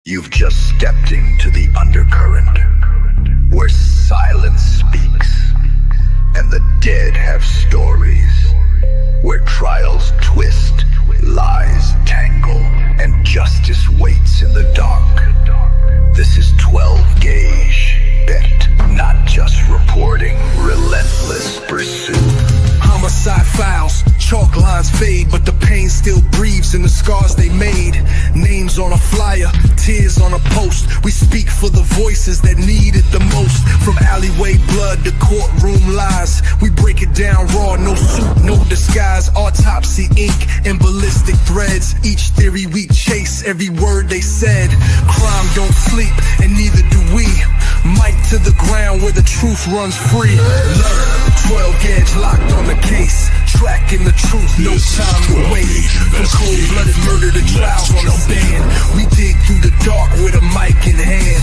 You've just stepped into the undercurrent, where silence speaks, and the dead have stories, where trials twist, lies tangle, and justice waits in the dark. This is 12 Gauge, bent, not just reporting, relentless pursuit. Homicide files, chalk lines fade, but the pain still breathes in the scars they made. Names on a flyer, tears on a post. We speak for the voices that need it the most. From alleyway blood to courtroom lies, we break it down raw, no suit, no disguise. Autopsy ink and ballistic threads. Each theory we chase, every word they said. Crime don't sleep, and neither do we. Mic to the ground where the truth runs free. Learn, 12 gauge locked on the case, tracking the truth, no time to waste. From cold-blooded murder to trials on the stand, we dig through the dark with a mic in hand.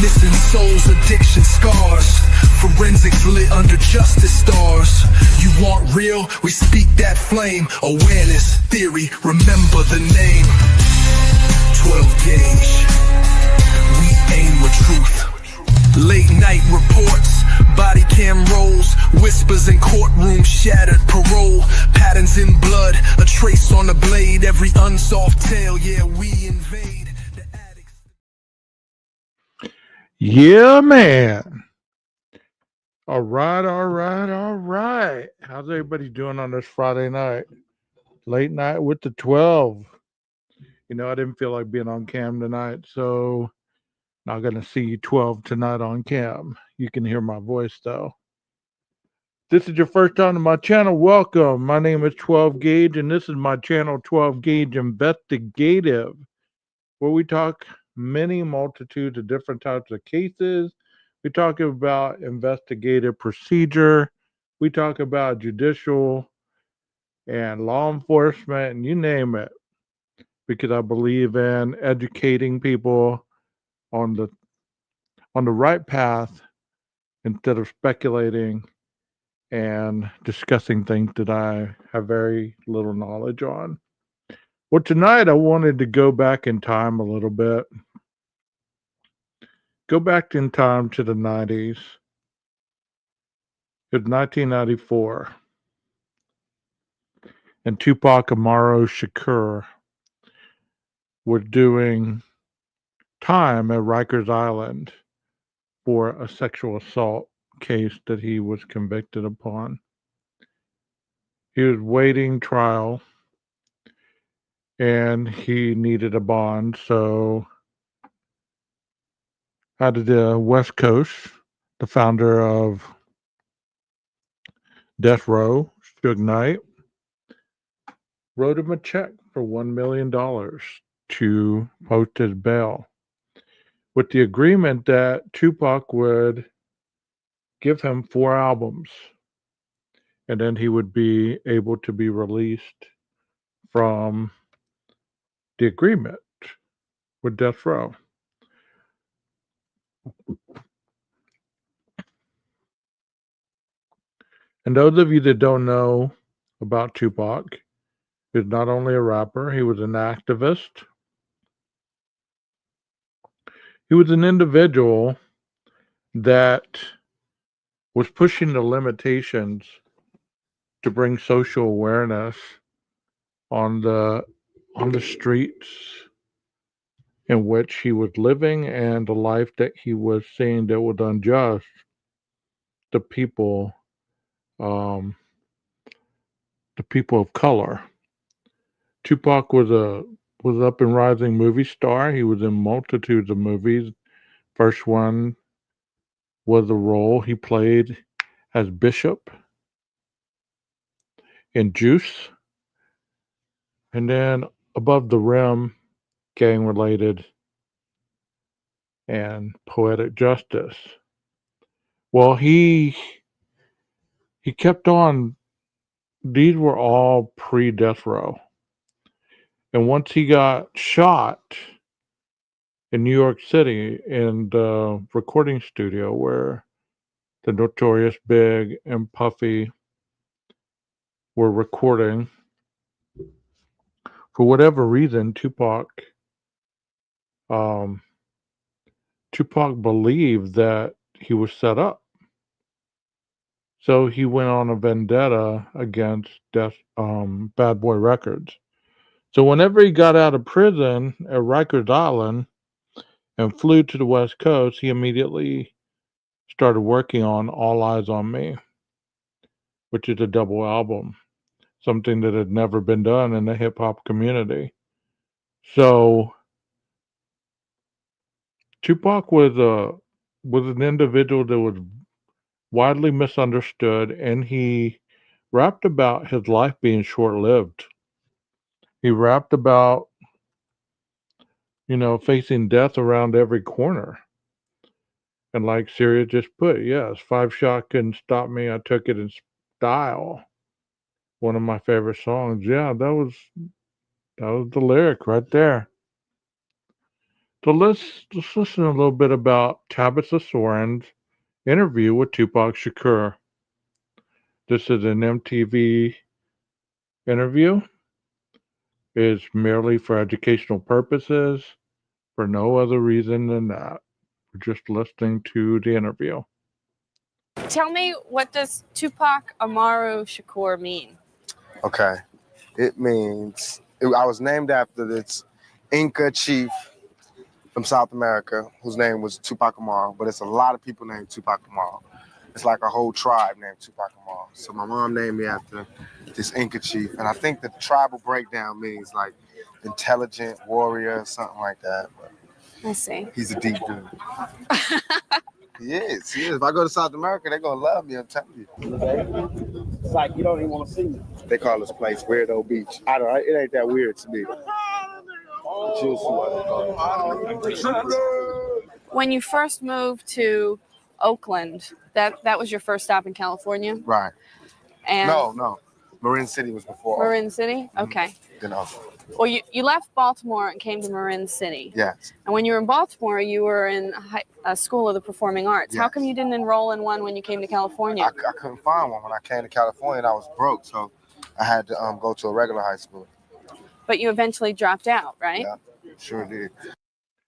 Missing souls, addiction scars, forensics lit under justice stars. You want real? We speak that flame. Awareness, theory, remember the name. 12 gauge, we aim with truth. Late night reports, body cam rolls, whispers in courtroom, shattered parole, patterns in blood, a trace on the blade, every unsolved tale, yeah, we invade the addicts. Yeah, man. All right. How's everybody doing on this Friday night? Late night with the 12. You know, I didn't feel like being on cam tonight, so not going to see 12 tonight on cam. You can hear my voice, though. This is your first time to my channel. Welcome. My name is 12 Gauge, and this is my channel, 12 Gauge Investigative, where we talk many multitudes of different types of cases. We talk about investigative procedure. We talk about judicial and law enforcement, and you name it, because I believe in educating people on the right path instead of speculating and discussing things that I have very little knowledge on. Well, tonight I wanted to go back in time a little bit. Go back in time to the 90s. It was 1994. And Tupac Amaru Shakur were doing time at Rikers Island for a sexual assault case that he was convicted upon. He was waiting trial and he needed a bond, so out of the West Coast, the founder of Death Row, Suge Knight, wrote him a check for $1 million to post his bail, with the agreement that Tupac would give him 4 albums, and then he would be able to be released from the agreement with Death Row. And those of you that don't know about Tupac, he was not only a rapper, he was an activist. He was an individual that was pushing the limitations to bring social awareness on the streets in which he was living and the life that he was seeing that was unjust to people, the people of color. Tupac was up and rising movie star. He was in multitudes of movies. First one was the role he played as Bishop in Juice, and then Above the Rim, gang related, and Poetic Justice. Well, he kept on. These were all pre-death row. And once he got shot in New York City in the recording studio where the Notorious Big and Puffy were recording, for whatever reason, Tupac um, Tupac believed that he was set up. So he went on a vendetta against Bad Boy Records. So whenever he got out of prison at Rikers Island and flew to the West Coast, he immediately started working on All Eyes on Me, which is a double album, something that had never been done in the hip hop community. So Tupac was an individual that was widely misunderstood, and he rapped about his life being short lived. He rapped about, facing death around every corner. And like Syria just put, yes, Five Shot couldn't stop me. I took it in style. One of my favorite songs. Yeah, that was the lyric right there. So let's listen a little bit about Tabitha Soren's interview with Tupac Shakur. This is an MTV interview. It's merely for educational purposes, for no other reason than that. We're just listening to the interview. Tell me, what does Tupac Amaru Shakur mean? Okay. It means, I was named after this Inca chief from South America whose name was Tupac Amaru, but it's a lot of people named Tupac Amaru. It's like a whole tribe named Tupac Amaru. So my mom named me after this Inca chief, and I think the tribal breakdown means like intelligent warrior, something like that. But I see. he's a deep dude. He is. If I go to South America, they're gonna love me, I'm telling you. It's like you don't even want to see me. They call this place Weirdo Beach. I don't know, it ain't that weird to me. When you first moved to Oakland, that was your first stop in California? Right. And No. Marin City was before. Marin City? Okay. Then Oakland. Well, you left Baltimore and came to Marin City. Yes. And when you were in Baltimore, you were in a school of the performing arts. Yes. How come you didn't enroll in one when you came to California? I couldn't find one when I came to California, and I was broke, so I had to go to a regular high school. But you eventually dropped out, right? Yeah, sure did.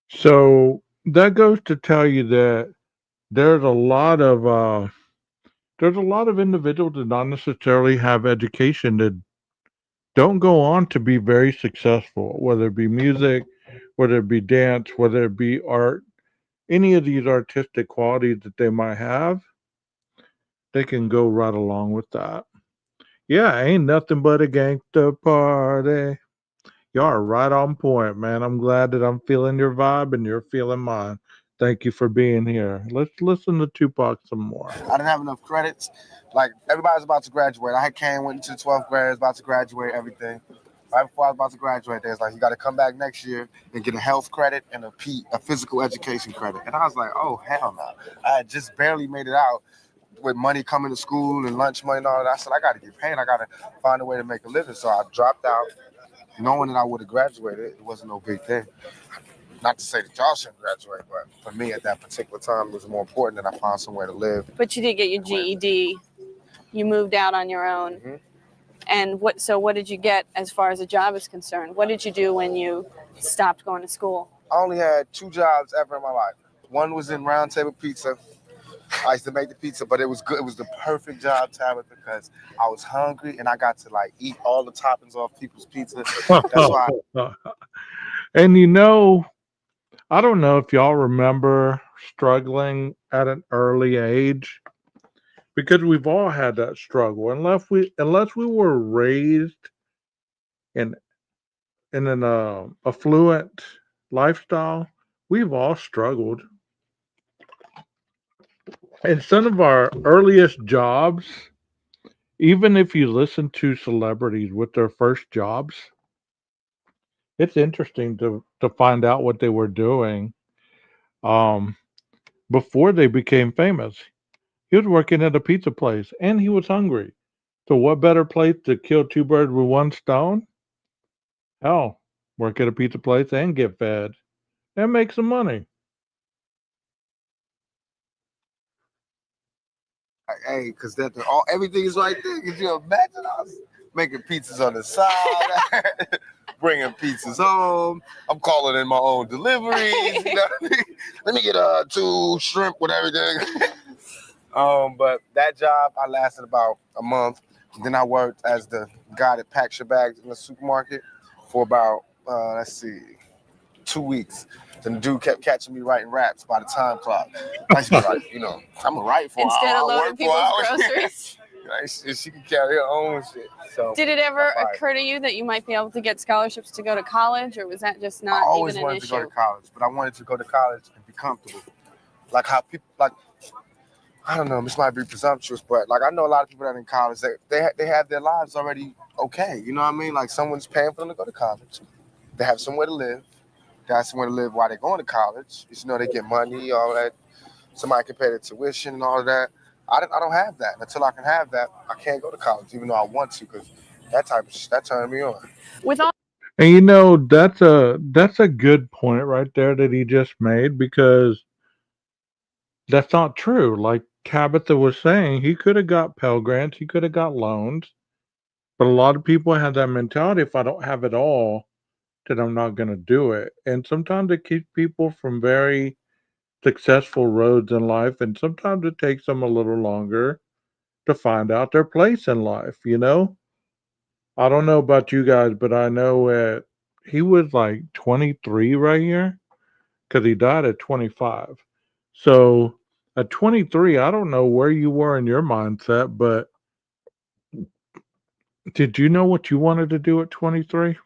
So that goes to tell you that there's a lot of individuals that not necessarily have education that don't go on to be very successful, whether it be music, whether it be dance, whether it be art, any of these artistic qualities that they might have, they can go right along with that. Yeah, ain't nothing but a gangster party. Y'all are right on point, man. I'm glad that I'm feeling your vibe and you're feeling mine. Thank you for being here. Let's listen to Tupac some more. I didn't have enough credits. Like, everybody was about to graduate. I went into the 12th grade, was about to graduate, everything. Right before I was about to graduate, they was like, you got to come back next year and get a health credit and a physical education credit. And I was like, oh, hell no. I had just barely made it out with money coming to school and lunch money and all that. I said, I got to get paid. I got to find a way to make a living. So I dropped out, knowing that I would have graduated. It wasn't no big thing. Not to say that y'all shouldn't graduate, but for me at that particular time, it was more important that I found somewhere to live. But you did get your GED. You moved out on your own. Mm-hmm. And what did you get as far as a job is concerned? What did you do when you stopped going to school? I only had 2 jobs ever in my life. One was in Round Table Pizza. I used to make the pizza, but it was good. It was the perfect job, Tabitha, because I was hungry and I got to like eat all the toppings off people's pizza. That's why. And I don't know if y'all remember struggling at an early age, because we've all had that struggle. Unless we were raised in an affluent lifestyle, we've all struggled. And some of our earliest jobs, even if you listen to celebrities with their first jobs, it's interesting to find out what they were doing before they became famous. He was working at a pizza place and he was hungry. So what better place to kill 2 birds with 1 stone? Hell, work at a pizza place and get fed and make some money. Hey, because everything is right there. Could you imagine us making pizzas on the side? bringing pizzas home. I'm calling in my own deliveries. You know what I mean? Let me get 2 shrimp with everything. But that job, I lasted about a month. Then I worked as the guy that packs your bags in the supermarket for about, 2 weeks. Then the dude kept catching me writing raps by the time clock. I used to be like, I'm gonna write for an Instead hour, of I loading work for people's hours. groceries. She can carry her own shit. So Did it ever right. occur to you that you might be able to get scholarships to go to college, or was that just I not always even an wanted to go issue? to college, but I wanted to go to college and be comfortable. Like how people, like, I don't know, this might be presumptuous, but like I know a lot of people that are in college, they have their lives already okay. You know what I mean? Like someone's paying for them to go to college. They have somewhere to live. They have somewhere to live while they're going to college. They get money, all that. Somebody can pay their tuition and all of that. I don't have that. Until I can have that, I can't go to college, even though I want to, because that type of shit, that turned me on. With all And that's a good point right there that he just made, because that's not true. Like Tabitha was saying, he could have got Pell Grants, he could have got loans, but a lot of people have that mentality: if I don't have it all, then I'm not going to do it. And sometimes it keeps people from very successful roads in life, and sometimes it takes them a little longer to find out their place in life. I don't know about you guys, but I know he was like 23 right here, because he died at 25. So at 23, I don't know where you were in your mindset, but did you know what you wanted to do at 23?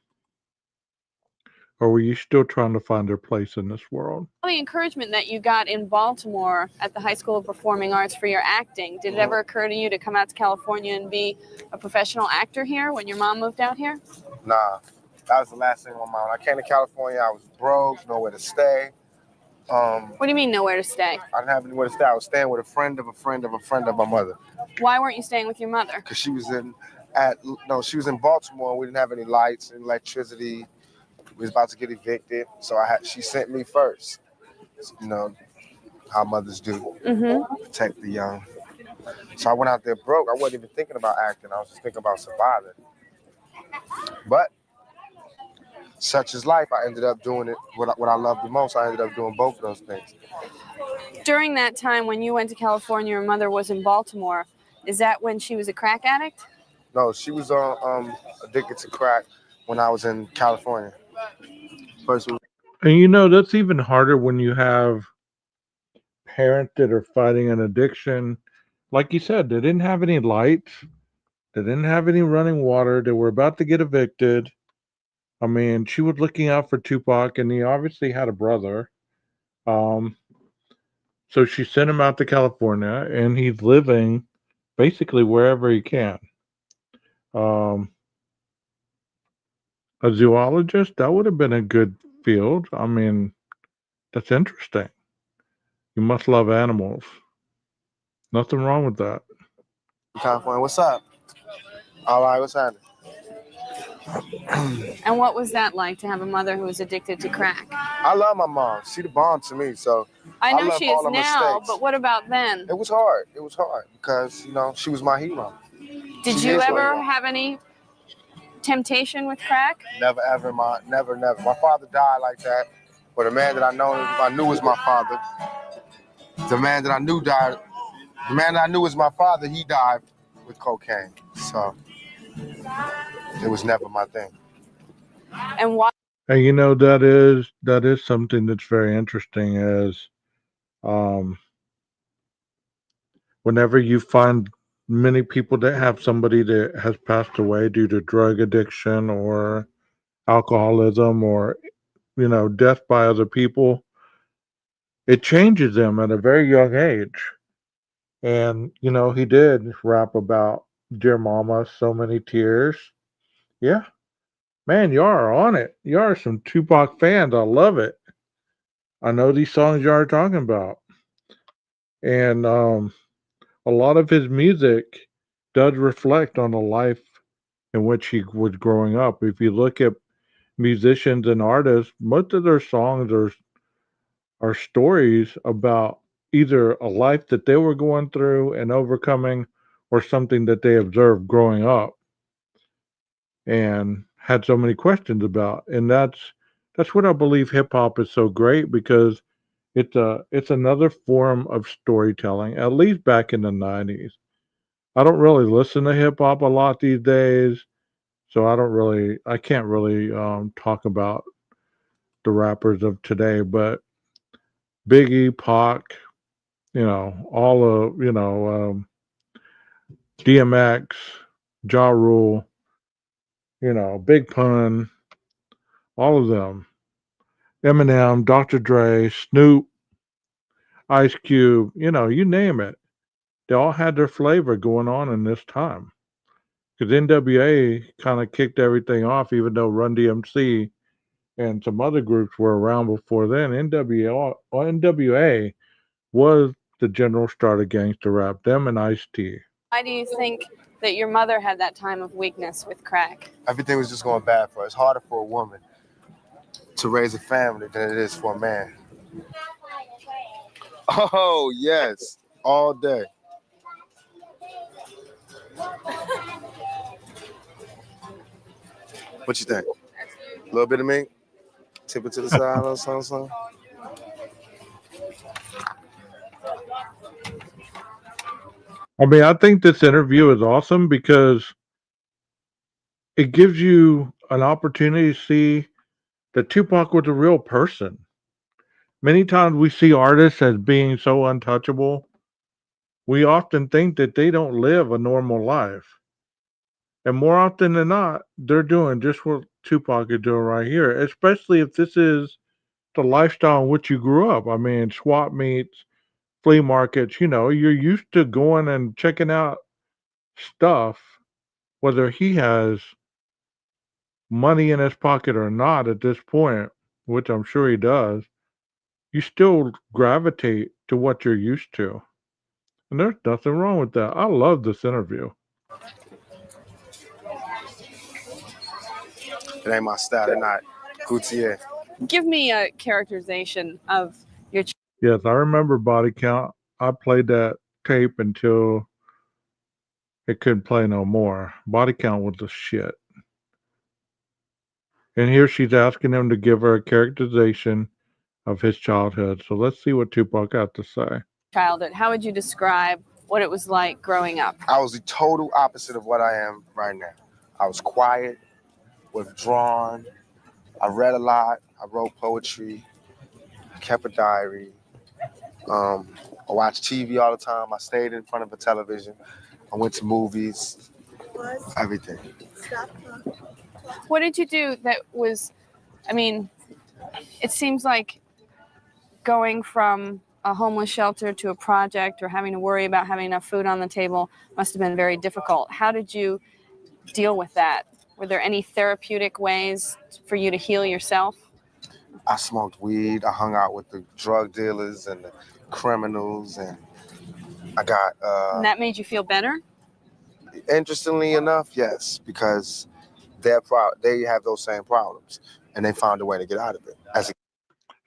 Or were you still trying to find your place in this world? the encouragement that you got in Baltimore at the High School of Performing Arts for your acting, did it ever occur to you to come out to California and be a professional actor here when your mom moved out here? Nah, that was the last thing on my mind. I came to California, I was broke, nowhere to stay. What do you mean nowhere to stay? I didn't have anywhere to stay. I was staying with a friend of a friend of a friend of my mother. Why weren't you staying with your mother? Because she was in Baltimore. We didn't have any lights and electricity. We was about to get evicted, so she sent me first. You know how mothers do, protect the young. So I went out there broke. I wasn't even thinking about acting. I was just thinking about surviving. But such is life. I ended up doing it. What I loved the most, I ended up doing both of those things. During that time when you went to California, your mother was in Baltimore. Is that when she was a crack addict? No, she was addicted to crack when I was in California. First, And that's even harder when you have parents that are fighting an addiction. Like you said, they didn't have any lights, they didn't have any running water, they were about to get evicted. I mean, she was looking out for Tupac, and he obviously had a brother. Um, so she sent him out to California, and he's living basically wherever he can. Um, a zoologist, that would have been a good field. I mean, that's interesting. You must love animals. Nothing wrong with that. California, what's up? All right, what's happening? And what was that like to have a mother who was addicted to crack? I love my mom. She the bomb to me. So I know love she is all her now, mistakes. but what about then? It was hard. It was hard because she was my hero. Did She you is my ever hero. have any temptation with crack? Never ever, never. My father died like that, but the man that I knew was my father. The man that I knew died. The man that I knew was my father. He died with cocaine. So it was never my thing. And why? And that is something that's very interesting. Is um, whenever you find many people that have somebody that has passed away due to drug addiction or alcoholism, or death by other people, it changes them at a very young age. And he did rap about "Dear Mama," so many tears. Yeah, man, you are on it. You are some Tupac fans. I love it. I know these songs you are talking about. And a lot of his music does reflect on the life in which he was growing up. If you look at musicians and artists, most of their songs are stories about either a life that they were going through and overcoming, or something that they observed growing up, and had so many questions about. And that's what I believe hip hop is so great because it's another form of storytelling, at least back in the 90s. I don't really listen to hip hop a lot these days, so I can't really talk about the rappers of today, but Biggie, Pac, all of, DMX, Ja Rule, Big Pun, all of them. Eminem, Dr. Dre, Snoop, Ice Cube, you name it. They all had their flavor going on in this time. Because NWA kind of kicked everything off, even though Run DMC and some other groups were around before then. NWA was the general start of gangster rap, them and Ice T. Why do you think that your mother had that time of weakness with crack? Everything was just going bad for her. It's harder for a woman to raise a family than it is for a man. Oh, yes. All day. What you think? A little bit of mink? Tip it to the side or something? I mean, I think this interview is awesome because it gives you an opportunity to see that Tupac was a real person. Many times we see artists as being so untouchable, we often think that they don't live a normal life. And more often than not, they're doing just what Tupac is doing right here, especially if this is the lifestyle in which you grew up. I mean, swap meets, flea markets, you're used to going and checking out stuff, whether he has money in his pocket or not at this point, which I'm sure he does, you still gravitate to what you're used to. And there's nothing wrong with that. I love this interview. It ain't my style. They're not Gutier. Give me a characterization of your Yes, I remember Body Count. I played that tape until it couldn't play no more. Body Count was the shit. And here she's asking him to give her a characterization of his childhood. So let's see what Tupac got to say. childhood. How would you describe what it was like growing up? I was the total opposite of what I am right now. I was quiet, withdrawn. I read a lot. I wrote poetry. I kept a diary. I watched TV all the time. I stayed in front of a television. I went to movies. Everything. What did you do that was, I mean, it seems like going from a homeless shelter to a project or having to worry about having enough food on the table must have been very difficult. How did you deal with that? Were there any therapeutic ways for you to heal yourself? I smoked weed. I hung out with the drug dealers and the criminals, and I got. And that made you feel better? Interestingly enough, yes, because they have those same problems, and they found a way to get out of it.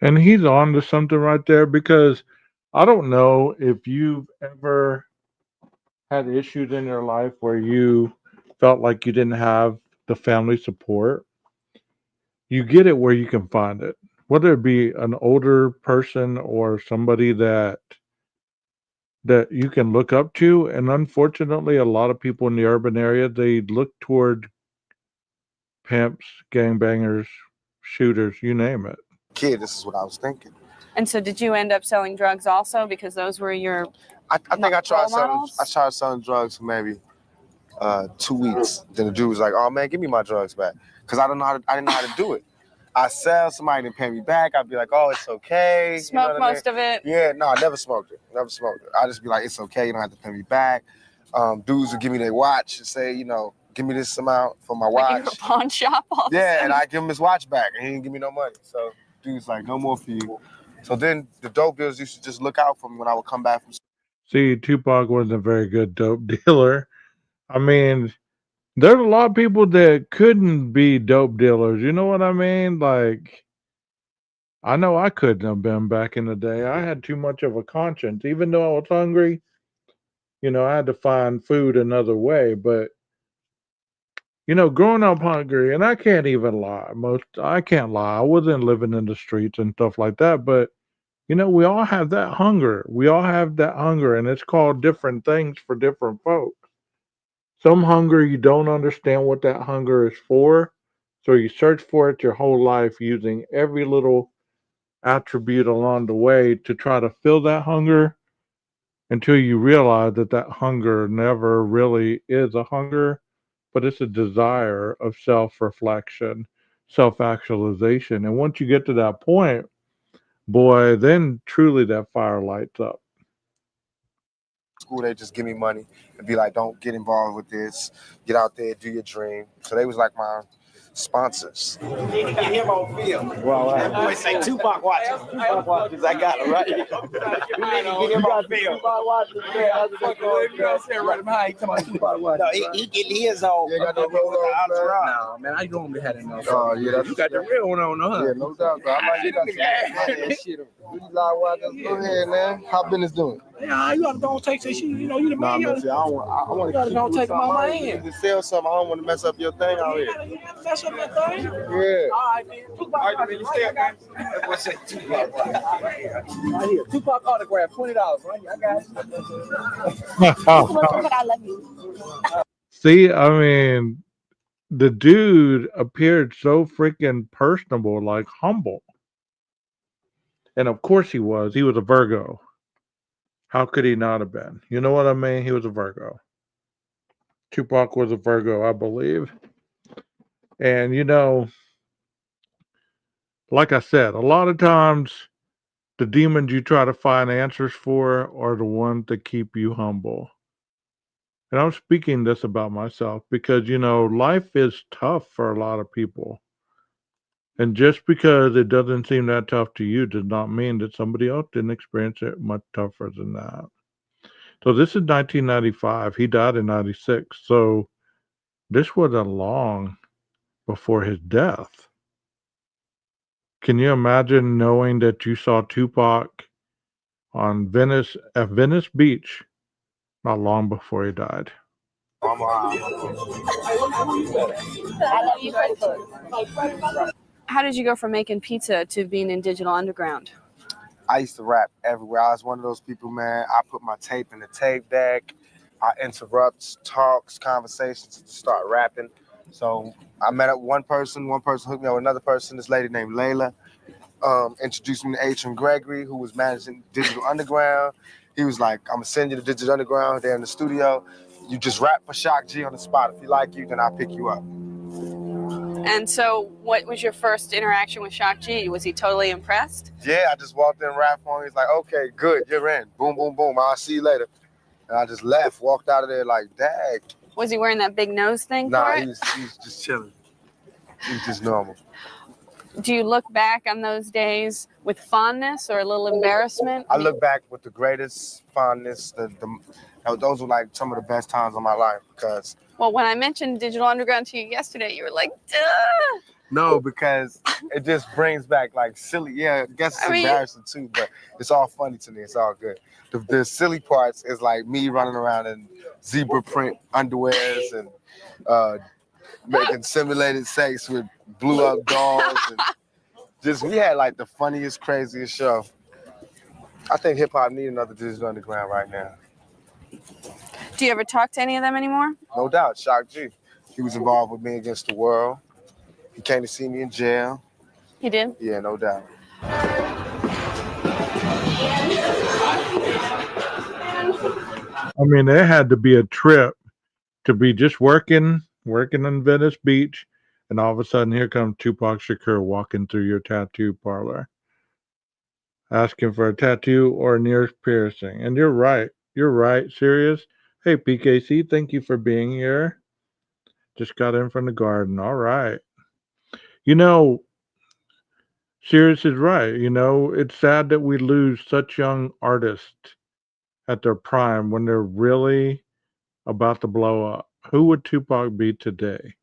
And he's on to something right there because I don't know if you've ever had issues in your life where you felt like you didn't have the family support. You get it where you can find it, whether it be an older person or somebody that you can look up to. And unfortunately, a lot of people in the urban area, they look toward pimps, gangbangers, shooters, you name it. Kid, this is what I was thinking. And so did you end up selling drugs also because those were your I think I tried models? selling drugs for maybe 2 weeks. Then the dude was like, "Oh man, give me my drugs back," because I didn't know how to do it. I sell, somebody didn't pay me back. I'd be like, "Oh, it's okay." Smoke most of it? Yeah, no, I never smoked it. Never smoked it. I just be like, "It's okay. You don't have to pay me back." Dudes would give me their watch and say, "Give me this amount for my watch." Like in a pawn shop? Yeah, and I give him his watch back, and he didn't give me no money. So dude's like, "No more for you." So then the dope dealers used to just look out for me when I would come back from. See, Tupac wasn't a very good dope dealer. I mean, there's a lot of people that couldn't be dope dealers. You know what I mean? Like, I know I couldn't have been back in the day. I had too much of a conscience. Even though I was hungry, I had to find food another way. But, Growing up hungry, and I can't even lie. I can't lie. I wasn't living in the streets and stuff like that, but we all have that hunger. We all have that hunger, and it's called different things for different folks. Some hunger you don't understand what that hunger is for, so you search for it your whole life using every little attribute along the way to try to fill that hunger until you realize that that hunger never really is a hunger, but it's a desire of self reflection, self actualization. And once you get to that point, boy, then truly that fire lights up. School, they just give me money and be like, don't get involved with this. Get out there, do your dream. So they was like my sponsors. Get him on film. Well, that boy say Tupac watches. Tupac watches. I got it right. Get him on film. Tupac watches. You know what I'm saying? Right behind. Come on, Tupac watches. No, he get his own. You got no Rolos, No, man, I don't be having no. Oh, yeah, You got the real one on, huh? Yeah, no doubt. Bro. I might get that shit. Go ahead, man. How business doing? Yeah, you gotta don't take that shit. You know, you the Nah, man. man, see, I want to don't take them out my hand. You sell something. I don't want to mess up your thing out here. You gotta mess up that thing. Yeah. All right, man. Tupac, all right, you stay, man. That boy say Tupac. Right here, Tupac autograph, $20. Right here, I got it. I love you. See, I mean, the dude appeared so freaking personable, like humble. And of course he was. He was a Virgo. How could he not have been? You know what I mean? He was a Virgo. Tupac was a Virgo, I believe. And like I said, a lot of times the demons you try to find answers for are the ones that keep you humble. And I'm speaking this about myself because, life is tough for a lot of people. And just because it doesn't seem that tough to you does not mean that somebody else didn't experience it much tougher than that. So this is 1995. He died in 96. So this wasn't long before his death. Can you imagine knowing that you saw Tupac on Venice Beach not long before he died? How did you go from making pizza to being in Digital Underground? I used to rap everywhere. I was one of those people, man. I put my tape in the tape deck. I interrupt talks, conversations to start rapping. So I met up one person hooked me up with another person, this lady named Layla. Introduced me to Adrian Gregory, who was managing Digital Underground. He was like, I'm gonna send you to Digital Underground. They're in the studio. You just rap for Shock G on the spot. If you like you, then I'll pick you up. And so what was your first interaction with Shock G? Was he totally impressed? Yeah, I just walked in, rap for him. He's like, okay, good, you're in. Boom, boom, boom. I'll see you later. And I just left, walked out of there like, dag. Was he wearing that big nose thing Nah, for it? he's just chilling. He's just normal. Do you look back on those days with fondness or a little embarrassment? I look back with the greatest fondness. Those were like some of the best times of my life because. Well, when I mentioned Digital Underground to you yesterday, you were like, duh. No, because it just brings back like silly. Yeah, I guess it's embarrassing too, but it's all funny to me. It's all good. The silly parts is like me running around in zebra print underwears and making simulated sex with blew up dolls. And just we had like the funniest, craziest show. I think hip hop need another Digital Underground right now. Do you ever talk to any of them anymore? No doubt, Shock G. He was involved with Me Against the World. He came to see me in jail. He did? Yeah, no doubt. I mean, it had to be a trip to be just working in Venice Beach, and all of a sudden here comes Tupac Shakur walking through your tattoo parlor, asking for a tattoo or an ear piercing. And you're right. Serious. Hey, PKC, thank you for being here. Just got in from the garden. All right. Sirius is right. It's sad that we lose such young artists at their prime when they're really about to blow up. Who would Tupac be today?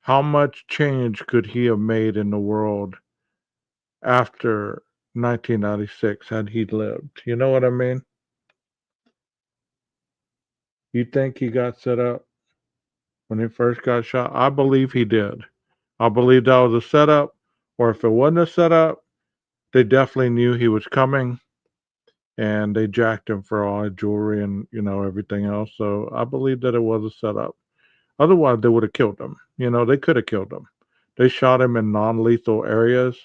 How much change could he have made in the world after 1996 had he lived? You know what I mean? You think he got set up? when he first got shot? I believe he did. I believe that was a setup, or if it wasn't a setup, they definitely knew he was coming and they jacked him for all his jewelry and everything else. So I believe that it was a setup. Otherwise, they would have killed him. They could have killed him. They shot him in non-lethal areas.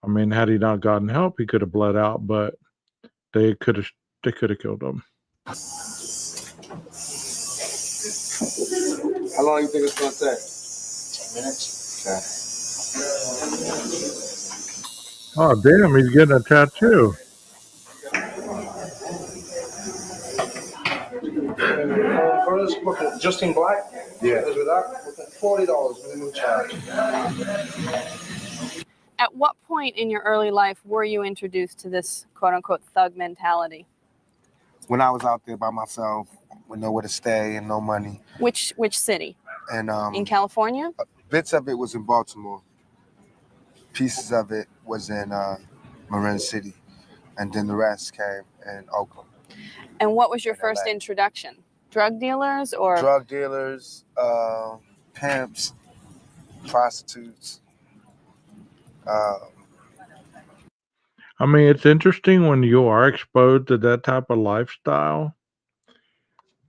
I mean, had he not gotten help, he could have bled out. But they could have killed him. How long you think it's gonna take? 10 minutes. Okay. Oh damn, he's getting a tattoo. First, look at just in black. Yeah. With that, look at $40 minimum charge. At what point in your early life were you introduced to this quote unquote thug mentality? When I was out there by myself, with nowhere to stay and no money, Which city? and In California? bits of it was in Baltimore, pieces of it was in Marin City, and then the rest came in Oakland. And what was your In first LA. introduction? Drug dealers or Drug dealers, pimps, prostitutes. I mean, it's interesting when you are exposed to that type of lifestyle.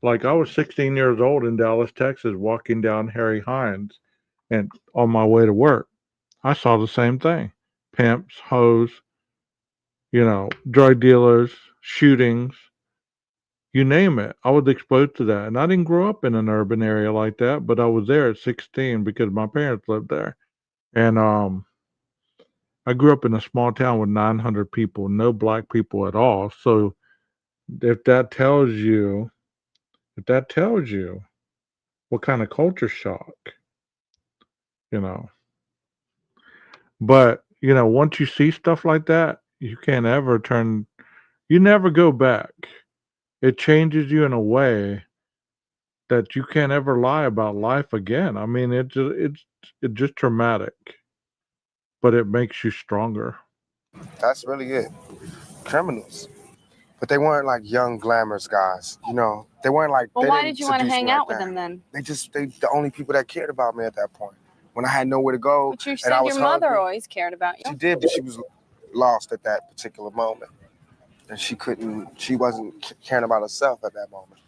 Like I was 16 years old in Dallas, Texas, walking down Harry Hines, and on my way to work, I saw the same thing: pimps, hoes, drug dealers, shootings, you name it. I was exposed to that, and I didn't grow up in an urban area like that, but I was there at 16 because my parents lived there, and I grew up in a small town with 900 people, no black people at all. So if that tells you, if that tells you what kind of culture shock, you know. But, once you see stuff like that, you can't ever you never go back. It changes you in a way that you can't ever lie about life again. I mean, it's just traumatic, but it makes you stronger. That's really it. Criminals. But they weren't like young, glamorous guys. They weren't like. well, they why didn't did you want to seduce hang me like out with that. them then? They the only people that cared about me at that point. When I had nowhere to go, But you and said I was your mother hungry, always cared about she you. did, but she was lost at that particular moment, and she wasn't caring about herself at that moment.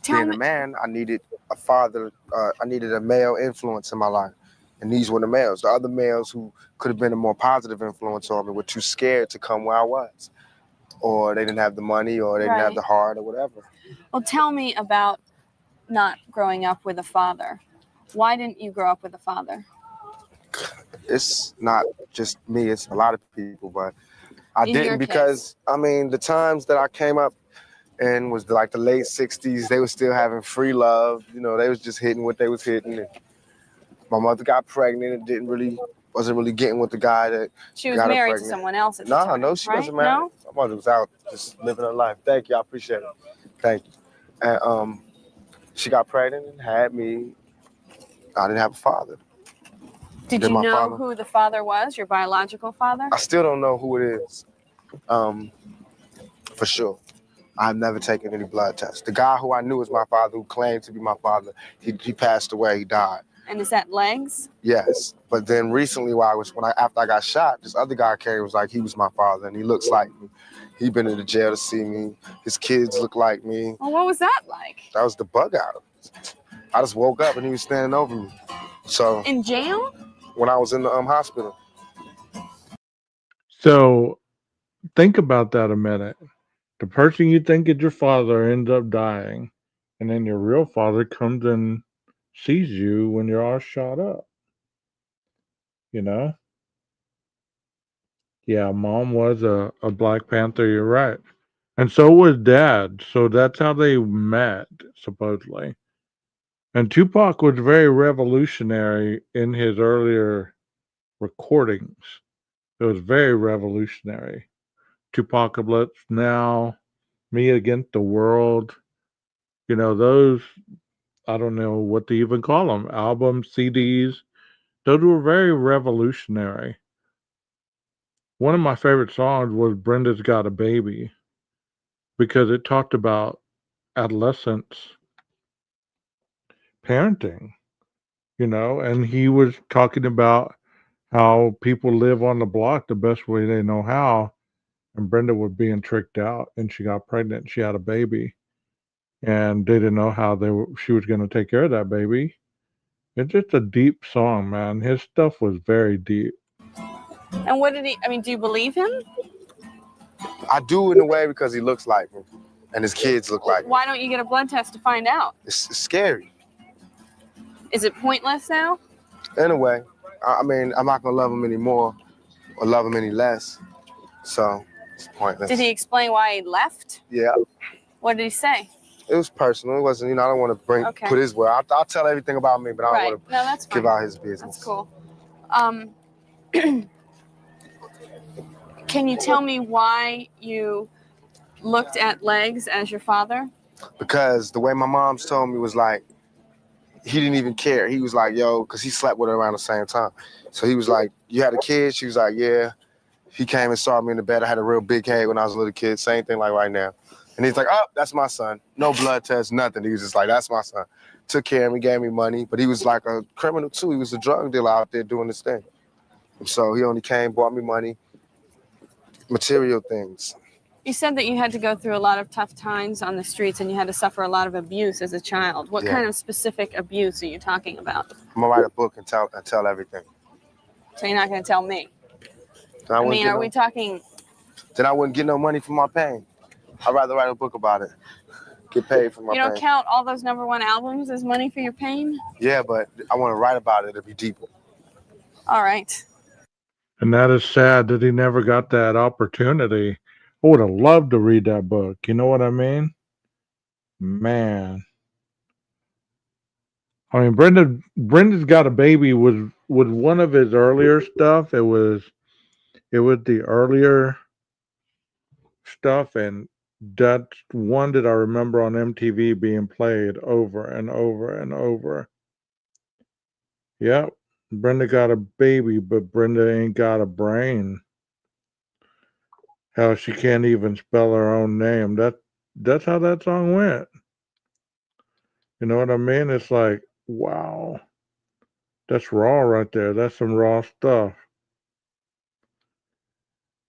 Tell Being me, a man, I needed a father. I needed a male influence in my life, and these were the males. The other males who could have been a more positive influence on me were too scared to come where I was, or they didn't have the money, or they didn't have Right. the heart, or whatever. well, tell me about not growing up with a father. Why didn't you grow up with a father? It's not just me; it's a lot of people, but I In your didn't case. because the times that I came up in was like the late '60s. They were still having free love. They was just hitting what they was hitting. And my mother got pregnant and wasn't really getting with the guy that She was got her married to pregnant. someone else at the time. No, she right? wasn't married. No? My mother was out just living her life. Thank you, I appreciate it. Thank you. And she got pregnant and had me. I didn't have a father. Did Then you my know father- who the father was, your biological father? I still don't know who it is, for sure. I've never taken any blood tests. The guy who I knew was my father, who claimed to be my father, he passed away. He died. And is that legs? Yes, but then recently, after I got shot, this other guy came. Was like he was my father, and he looks like me. He been in the jail to see me. His kids look like me. Well, what was that like? That was the bug out. I just woke up and he was standing over me. So In jail? when I was in the hospital, So think about that a minute. The person you think is your father ends up dying, and then your real father comes and sees you when you're all shot up. You know? Yeah, mom was a Black Panther, you're right. And so was dad. So that's how they met, supposedly. And Tupac was very revolutionary in his earlier recordings. It was very revolutionary. Tupacalypse Now, Me Against the World. Those, I don't know what to even call them, albums, CDs. Those were very revolutionary. One of my favorite songs was Brenda's Got a Baby because it talked about adolescence, parenting, and he was talking about how people live on the block the best way they know how. And Brenda was being tricked out, and she got pregnant. She had a baby, and they didn't know how she was going to take care of that baby. It's just a deep song, man. His stuff was very deep. And what did he? I mean, do you believe him? I do in a way because he looks like me, and his kids look like me. Why don't you get a blood test to find out? It's scary. Is it pointless now? In a way. I mean, I'm not gonna love him anymore or love him any less. So it's pointless. Did he explain why he left? Yeah. What did he say? It was personal. It wasn't, I don't want to put his word. I'll tell everything about me, but I don't want to give out his business. That's cool. Can you tell me why you looked at legs as your father? Because the way my mom's told me was like, he didn't even care. He was like, yo, because he slept with her around the same time. So he was like, you had a kid? She was like, yeah. He came and saw me in the bed. I had a real big head when I was a little kid. Same thing like right now. And he's like, oh, that's my son. No blood test, nothing. He was just like, that's my son. Took care of me, gave me money. But he was like a criminal too. He was a drug dealer out there doing this thing. And so he only came, bought me money, material things. You said that you had to go through a lot of tough times on the streets and you had to suffer a lot of abuse as a child. What kind of specific abuse are you talking about? I'm going to write a book and tell everything. So you're not going to tell me? I mean, are we talking... Then I wouldn't get no money for my pain. I'd rather write a book about it. Get paid for my pain. You don't count all those #1 albums as money for your pain? Yeah, but I want to write about it. It'll be deeper. All right. And that is sad that he never got that opportunity. I would have loved to read that book. You know what I mean? Man. I mean, Brenda's Got a Baby was one of his earlier stuff. It was the earlier stuff, and that's one that I remember on MTV being played over and over and over. Yep. Brenda got a baby, but Brenda ain't got a brain. How she can't even spell her own name. That's how that song went. You know what I mean? It's like, wow. That's raw right there. That's some raw stuff.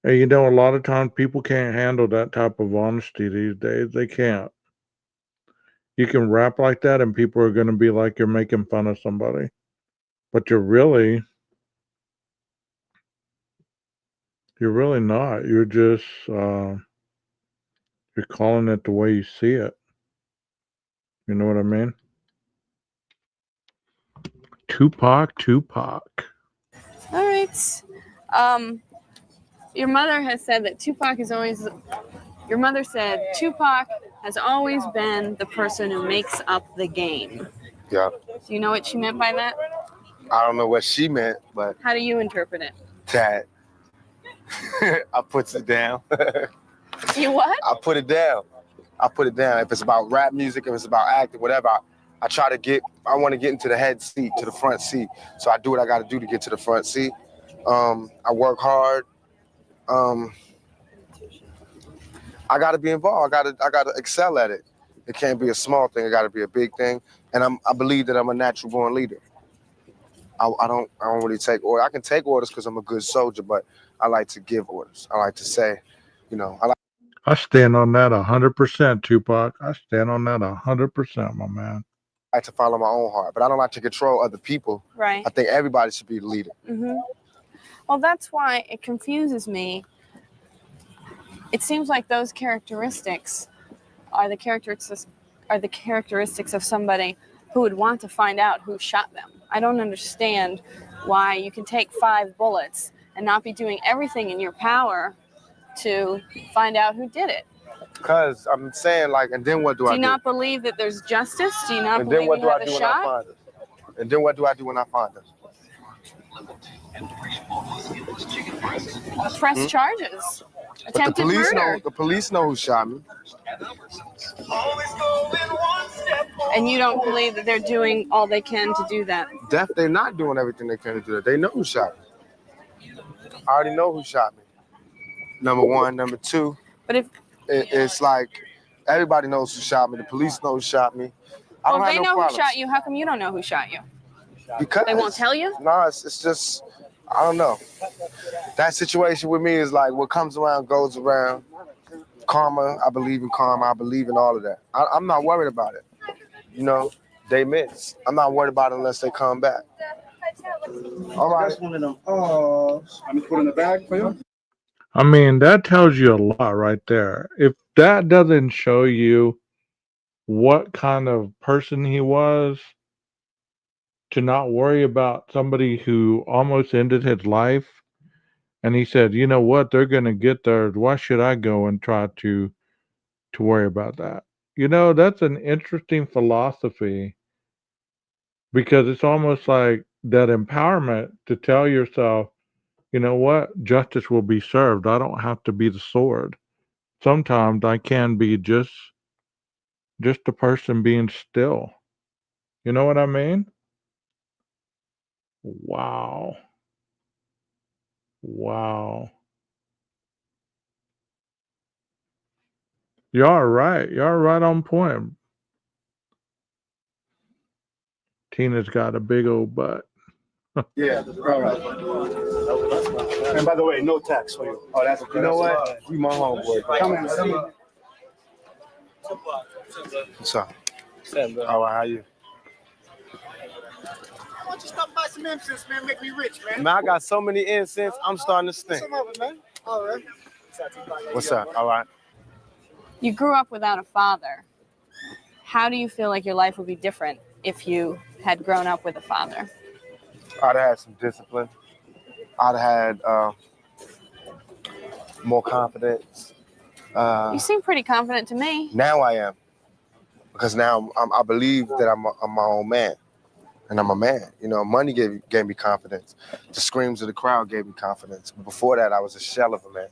And a lot of times people can't handle that type of honesty these days. They can't. You can rap like that and people are going to be like you're making fun of somebody. But you're really not. You're just, you're calling it the way you see it. You know what I mean? Tupac. All right. Your mother has said that Tupac is always... Your mother said Tupac has always been the person who makes up the game. Yeah. Do you know what she meant by that? I don't know what she meant, but... How do you interpret it? That I puts it down. You what? I put it down. If it's about rap music, if it's about acting, whatever, I want to get into the head seat, to the front seat. So I do what I got to do to get to the front seat. I work hard. I got to be involved. I got to excel at it. It can't be a small thing. It got to be a big thing. And I believe that I'm a natural born leader. I don't really take orders. I can take orders because I'm a good soldier, but I like to give orders. I like to say, I stand on that 100%, Tupac. I stand on that 100%, my man. I like to follow my own heart, but I don't like to control other people. Right. I think everybody should be the leader. Mm-hmm. Well, that's why it confuses me. It seems like those characteristics are the characteristics of somebody who would want to find out who shot them. I don't understand why you can take 5 bullets and not be doing everything in your power to find out who did it. Because I'm saying, and then what do I do? Do you not believe that there's justice? Do you not and believe then what you do have I do a when shot? I find it? And then what do I do when I find it? Press charges. Attempted murder. The police know who shot me. And you don't believe that they're doing all they can to do that? They're not doing everything they can to do that. They know who shot me. I already know who shot me. Number one. Number two. But if it's like everybody knows who shot me. The police know who shot me. I Well, don't if have they no know problems. who shot you, how come you don't know who shot you? Because They won't tell you? No, it's just I don't know. That situation with me is like what comes around goes around. Karma, I believe in karma. I believe in all of that. I'm not worried about it. You know, they miss. I'm not worried about it unless they come back. All right. That's one of them. Oh, let me put in the bag for you. I mean, that tells you a lot right there. If that doesn't show you what kind of person he was, to not worry about somebody who almost ended his life, and he said, "You know what? They're going to get there. Why should I go and try to worry about that?" You know, that's an interesting philosophy because it's almost like that empowerment to tell yourself, "You know what? Justice will be served. I don't have to be the sword. Sometimes I can be just a person being still." You know what I mean? Wow. Wow. Y'all are right. Y'all are right on point. Tina's got a big old butt. Yeah, all right. And by the way, no tax for you. Oh, that's you know what? You my homeboy. Come in, come in. What's up? All right, how you? Why don't you stop by some incense, man? Make me rich, man. Man, I got so many incense. I'm starting to stink. Some of it, man. All right. What's up? All right. You grew up without a father. How do you feel like your life would be different if you had grown up with a father? I'd have had some discipline. I'd have had more confidence. You seem pretty confident to me. Now I am, because now I believe that I'm my own man, and I'm a man. You know, money gave me confidence. The screams of the crowd gave me confidence. Before that, I was a shell of a man.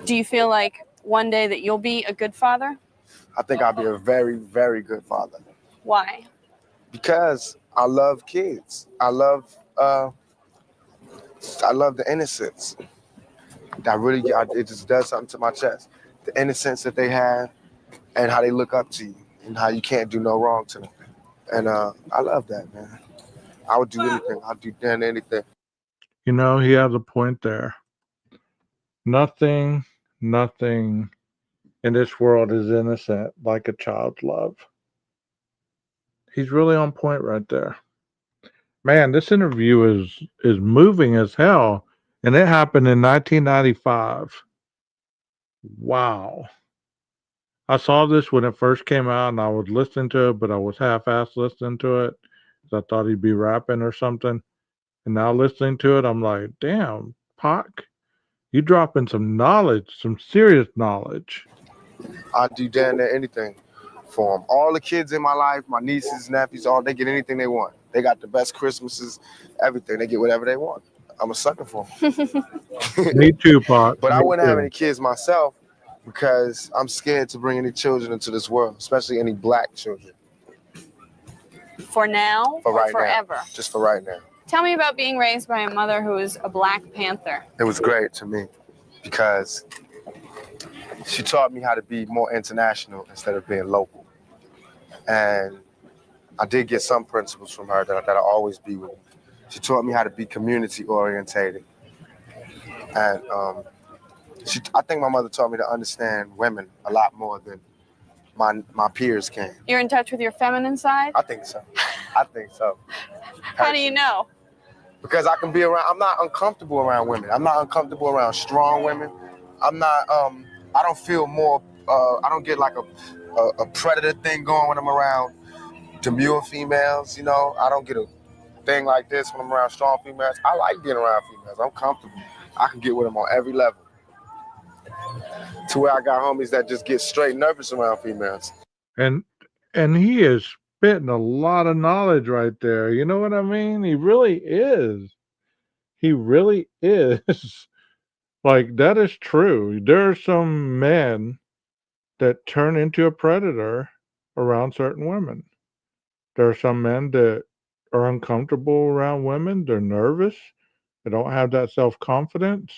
Do you feel like one day that you'll be a good father? I think I'll be a very, very good father Why? because I love kids. I love the innocence. It just does something to my chest. The innocence that they have, and how they look up to you, and how you can't do no wrong to them. And I love that, man. I would do anything. I'd do damn anything. You know, he has a point there. Nothing, nothing in this world is innocent like a child's love. He's really on point right there. Man, this interview is moving as hell, and it happened in 1995. Wow. I saw this when it first came out, and I was listening to it, but I was half-assed listening to it 'cause I thought he'd be rapping or something. And now listening to it, I'm like, damn, Pac, you dropping some knowledge, some serious knowledge. I'd do damn near anything for them. All the kids in my life, my nieces, nephews, all they get anything they want. They got the best Christmases, everything. They get whatever they want. I'm a sucker for them. Me too, Pac. But I Me wouldn't have too. any kids myself because I'm scared to bring any children into this world, especially any black children. For now For or right forever? now. Just for right now. Tell me about being raised by a mother who is a Black Panther. It was great to me because she taught me how to be more international instead of being local. And I did get some principles from her that'll always be with me. She taught me how to be community orientated. And I think my mother taught me to understand women a lot more than my peers can. You're in touch with your feminine side? I think so. I think so. How do you know? Because I can be around, I'm not uncomfortable around women. I'm not uncomfortable around strong women. I'm not, I don't feel more, I don't get like a predator thing going when I'm around demure females, you know? I don't get a thing like this when I'm around strong females. I like being around females. I'm comfortable. I can get with them on every level. To where I got homies that just get straight nervous around females. And he is spitting a lot of knowledge right there. You know what I mean? He really is. He really is. Like, that is true. There are some men that turn into a predator around certain women. There are some men that are uncomfortable around women. They're nervous. They don't have that self confidence.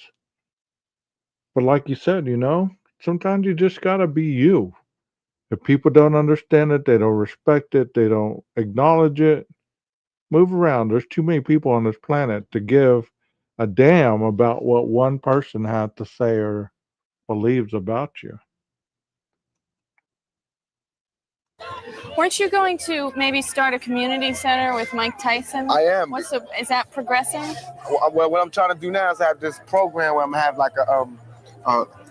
But like you said, you know, sometimes you just gotta be you. If people don't understand it, they don't respect it, they don't acknowledge it, move around. There's too many people on this planet to give a damn about what one person had to say or believes about you. Weren't you going to maybe start a community center with Mike Tyson? I am. Is that progressing? Well, what I'm trying to do now is have this program where I'm gonna have like a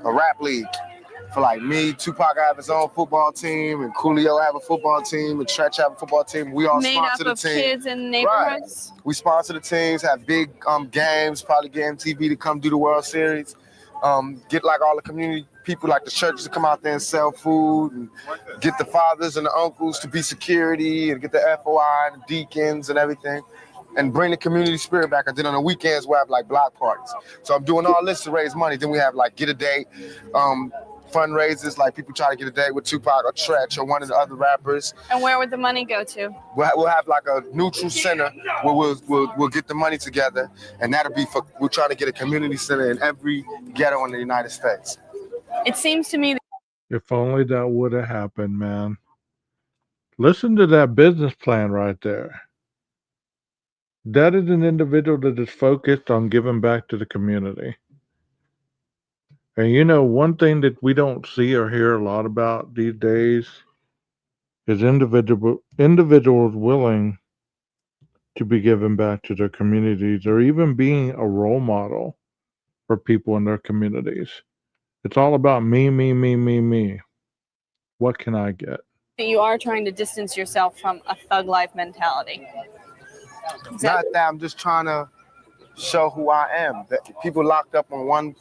rap league for like me. Tupac have his own football team, and Coolio have a football team, and Tretch have a football team. We all Made sponsor up the of team. kids in neighborhoods? Right. We sponsor the teams, have big games, probably get MTV to come do the World Series. Get like all the community people, like the churches, to come out there and sell food, and get the fathers and the uncles to be security, and get the FOI and the deacons and everything, and bring the community spirit back. And then on the weekends we have like block parties. So I'm doing all this to raise money. Then we have like Get a Date, fundraisers, like people try to get a date with Tupac or Tretch or one of the other rappers. And where would the money go to? We'll have like a neutral center where we'll get the money together, and that'll be for, we're trying to get a community center in every ghetto in the United States. It seems to me that If only that would have happened, man. Listen to that business plan right there. That is an individual that is focused on giving back to the community. And you know, one thing that we don't see or hear a lot about these days is individuals willing to be given back to their communities or even being a role model for people in their communities. It's all about me, me, me, me, me. What can I get? you are trying to distance yourself from a thug life mentality. Not that, I'm just trying to show who I am. That people locked up on one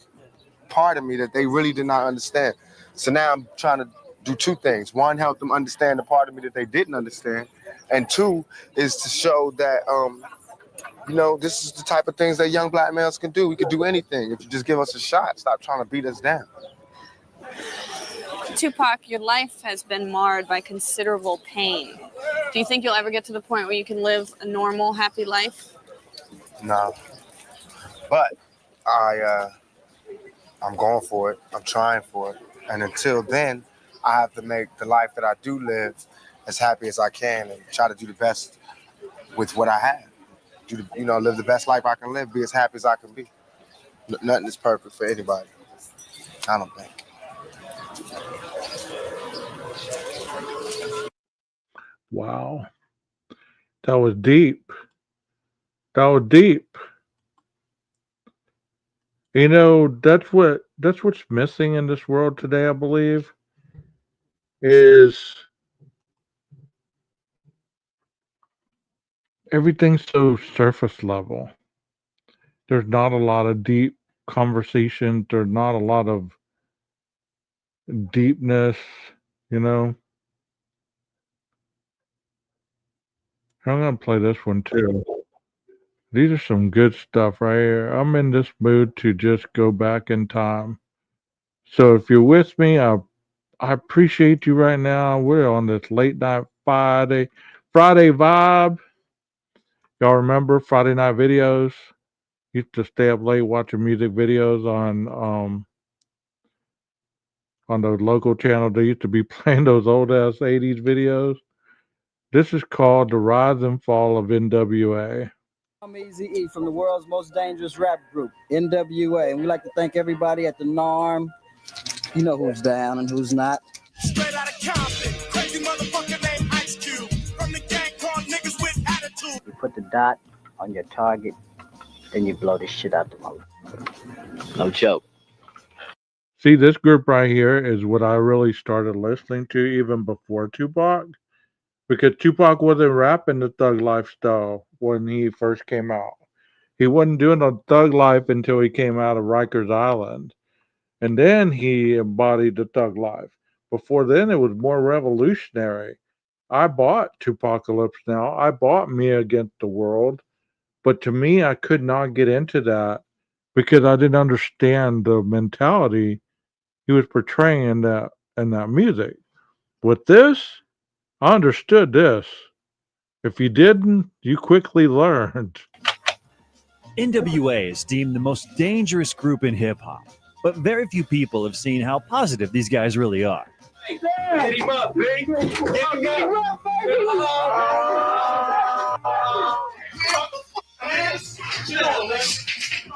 part of me that they really did not understand. So now I'm trying to do two things. One, help them understand the part of me that they didn't understand. And two is to show that, this is the type of things that young black males can do. We can do anything if you just give us a shot. Stop trying to beat us down. Tupac, your life has been marred by considerable pain. Do you think you'll ever get to the point where you can live a normal, happy life? No. But I'm going for it. I'm trying for it. And until then, I have to make the life that I do live as happy as I can and try to do the best with what I have. Live the best life I can live, be as happy as I can be. Nothing is perfect for anybody. I don't think. Wow. That was deep. That was deep. That's what's missing in this world today, I believe, is everything's so surface level. There's not a lot of deep conversation. There's not a lot of deepness, you know. I'm gonna play this one too. These are some good stuff right here. I'm in this mood to just go back in time. So if you're with me, I appreciate you right now. We're on this late night Friday vibe. Y'all remember Friday night videos? Used to stay up late watching music videos on the local channel. They used to be playing those old ass 80s videos. This is called The Rise and Fall of NWA. I'm Eazy-E from the world's most dangerous rap group, NWA. And we'd like to thank everybody at the NARM. You know who's down and who's not. Straight out of Compton, crazy motherfucker named Ice Cube. From the gang called niggas with attitude. You put the dot on your target, then you blow this shit out the motherfucker. No joke. See, this group right here is what I really started listening to even before Tupac. Because Tupac wasn't rapping the thug lifestyle when he first came out. He wasn't doing a thug life until he came out of Rikers Island. And then he embodied the thug life. Before then, it was more revolutionary. I bought Tupacalypse Now. I bought Me Against the World. But to me, I could not get into that because I didn't understand the mentality he was portraying in that music. With this, I understood this. If you didn't, you quickly learned. NWA is deemed the most dangerous group in hip hop, but very few people have seen how positive these guys really are. Hit him up, baby. Hit him up. Shit on, man.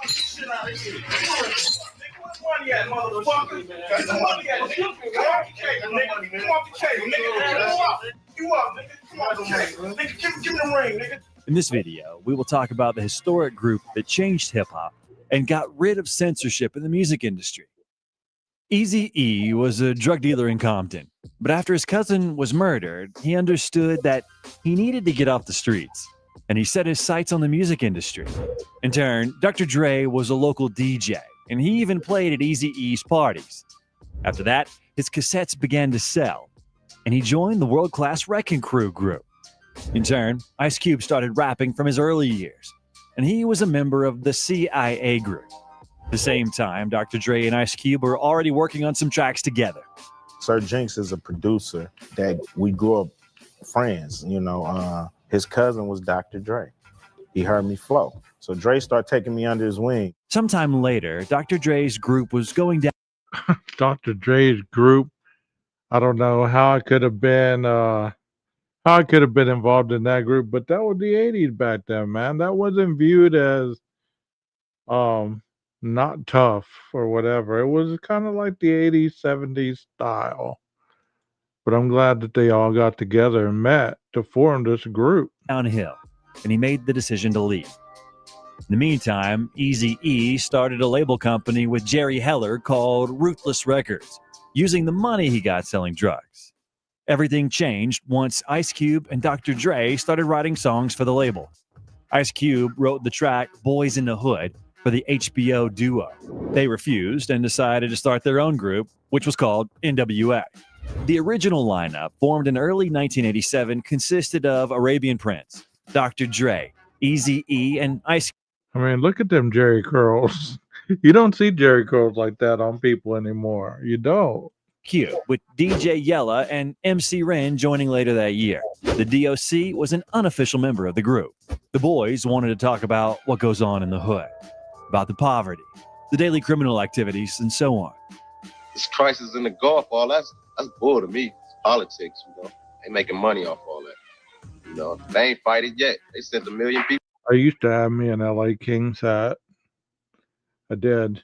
Shit out of here. What's money at, motherfucker? Where's the money at, nigga? Come off the table, nigga. Come off the table, nigga. You up, nigga. Come off the table. Nigga, give me the ring, nigga. In this video, we will talk about the historic group that changed hip-hop and got rid of censorship in the music industry. Eazy-E was a drug dealer in Compton, but after his cousin was murdered, he understood that he needed to get off the streets, and he set his sights on the music industry. In turn, Dr. Dre was a local DJ, and he even played at Eazy-E's parties. After that, his cassettes began to sell, and he joined the world-class Wrecking Crew group. In turn, Ice Cube started rapping from his early years, and he was a member of the CIA group. At the same time, Dr. Dre and Ice Cube were already working on some tracks together. Sir Jinx is a producer that we grew up friends. You know, his cousin was Dr. Dre. He heard me flow. So Dre started taking me under his wing. Sometime later, Dr. Dre's group was going down. Dr. Dre's group. I don't know how I could have been involved in that group, but that was the 80s back then, man. That wasn't viewed as not tough or whatever. It was kind of like the 80s, 70s style. But I'm glad that they all got together and met to form this group. Downhill, and he made the decision to leave. In the meantime, Eazy-E started a label company with Jerry Heller called Ruthless Records, using the money he got selling drugs. Everything changed once Ice Cube and Dr. Dre started writing songs for the label. Ice Cube wrote the track Boys in the Hood for the HBO duo. They refused and decided to start their own group, which was called NWA. The original lineup, formed in early 1987, consisted of Arabian Prince, Dr. Dre, Eazy-E, and Ice Cube. I mean, look at them Jerry curls. You don't see Jerry curls like that on people anymore. You don't. Cube, with DJ Yella and MC Ren joining later that year. The DOC was an unofficial member of the group. The boys wanted to talk about what goes on in the hood, about the poverty, the daily criminal activities, and so on. This crisis in the Gulf, all that's bull to me. It's politics, you know. They making money off all that. You know, they ain't fight it yet. They sent 1 million people. I used to have me an LA Kings hat. I did.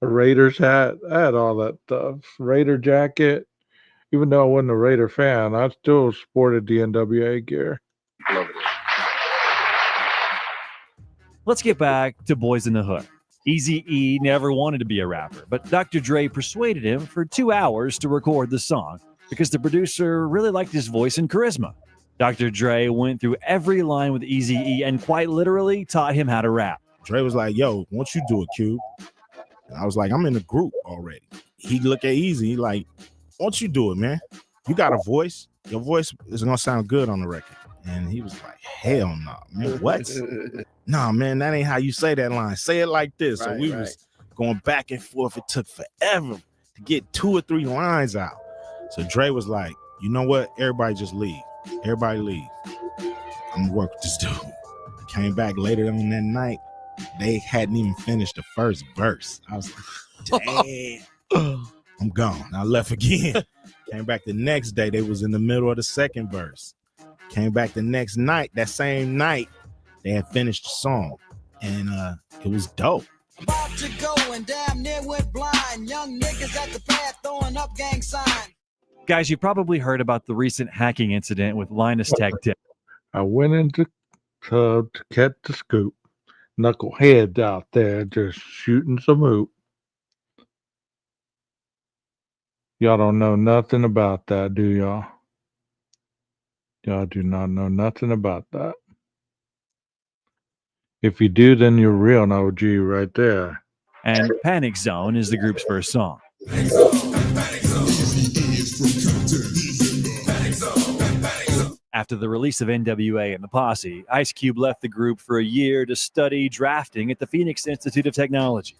A Raiders hat. I had all that stuff. Raider jacket. Even though I wasn't a Raider fan, I still sported the NWA gear. Let's get back to Boys in the Hood. Eazy-E never wanted to be a rapper, but Dr. Dre persuaded him for 2 hours to record the song because the producer really liked his voice and charisma. Dr. Dre went through every line with Eazy-E and quite literally taught him how to rap. Dre was like, yo, won't you do it, Cube? And I was like, I'm in the group already. He looked at Easy like, won't you do it, man? You got a voice. Your voice is going to sound good on the record. And he was like, hell no, man. What? Nah, man, that ain't how you say that line. Say it like this. So we was going back and forth. It took forever to get 2 or 3 lines out. So Dre was like, you know what? Everybody just leave. Everybody leave. I'm going to work with this dude. I came back later on that night. They hadn't even finished the first verse. I was like, damn, I'm gone. I left again. Came back the next day. They was in the middle of the second verse. Came back the next night. That same night, they had finished the song. And it was dope. About to go and damn near went blind. Young niggas at the pad throwing up gang signs. Guys, you probably heard about the recent hacking incident with Linus Tech Tip. I went into tub to catch the scoop. Knuckleheads out there just shooting some hoop. Y'all don't know nothing about that, do y'all? Y'all do not know nothing about that. If you do, then you're real an OG right there. And Panic Zone is the group's first song. After the release of NWA and the Posse, Ice Cube left the group for a year to study drafting at the Phoenix Institute of Technology.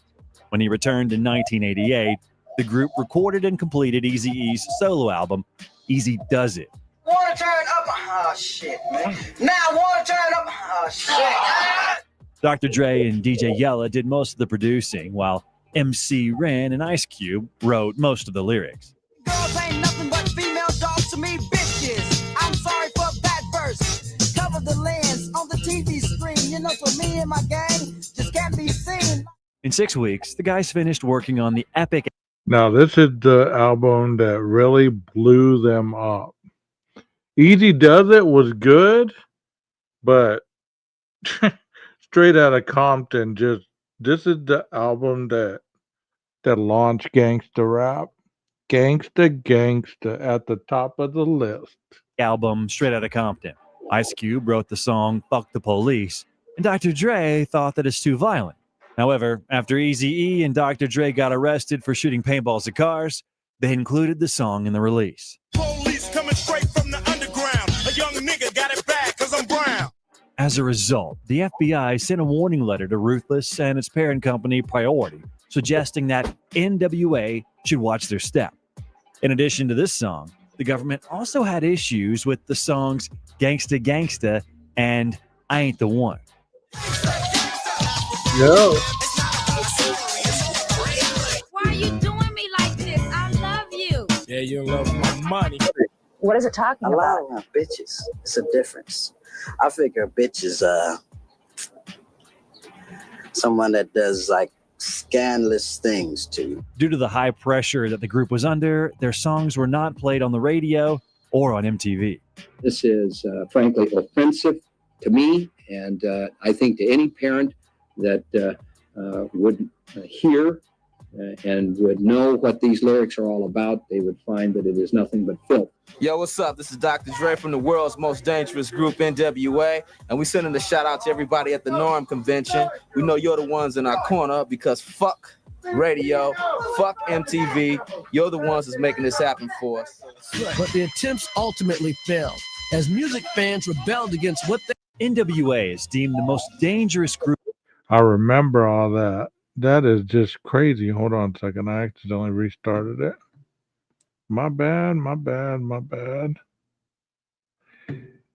When he returned in 1988, the group recorded and completed Eazy-E's solo album, Easy Does It. Wanna turn up? Oh, shit, man. Now wanna turn up? Oh, shit. Dr. Dre and DJ Yella did most of the producing, while MC Ren and Ice Cube wrote most of the lyrics. Girls ain't nothing but female dogs to me, bitches. I'm sorry for that verse. Cover the lens on the TV screen. You know, so me and my gang just can't be seen. In 6 weeks, the guys finished working on the epic. Now, this is the album that really blew them up. Easy Does It was good, but Straight Outta Compton this is the album that launched gangsta rap. Gangsta at the top of the list. Album Straight Outta Compton. Ice Cube wrote the song Fuck the Police, and Dr. Dre thought that it's too violent. However, after Eazy-E and Dr. Dre got arrested for shooting paintballs at cars, they included the song in the release. Police coming straight from the underground. A young nigga got it bad 'cause I'm brown. As a result, the FBI sent a warning letter to Ruthless and its parent company Priority, suggesting that NWA should watch their step. In addition to this song, the government also had issues with the songs Gangsta Gangsta and I Ain't the One. No. Why are you doing me like this? I love you. Yeah, you love my money. What is it talking about? Allowing bitches. It's a difference. I figure a bitch is someone that does like scandalous things to you. Due to the high pressure that the group was under, their songs were not played on the radio or on MTV. This is frankly offensive to me, and I think to any parent that would hear and would know what these lyrics are all about, they would find that it is nothing but filth. Yo, what's up? This is Dr. Dre from the world's most dangerous group, NWA, and we sending a shout out to everybody at the Norm Convention. We know you're the ones in our corner because fuck radio, fuck MTV. You're the ones that's making this happen for us. But the attempts ultimately failed as music fans rebelled against what they... NWA is deemed the most dangerous group. I remember all that. That is just crazy. Hold on a second. I accidentally restarted it. My bad.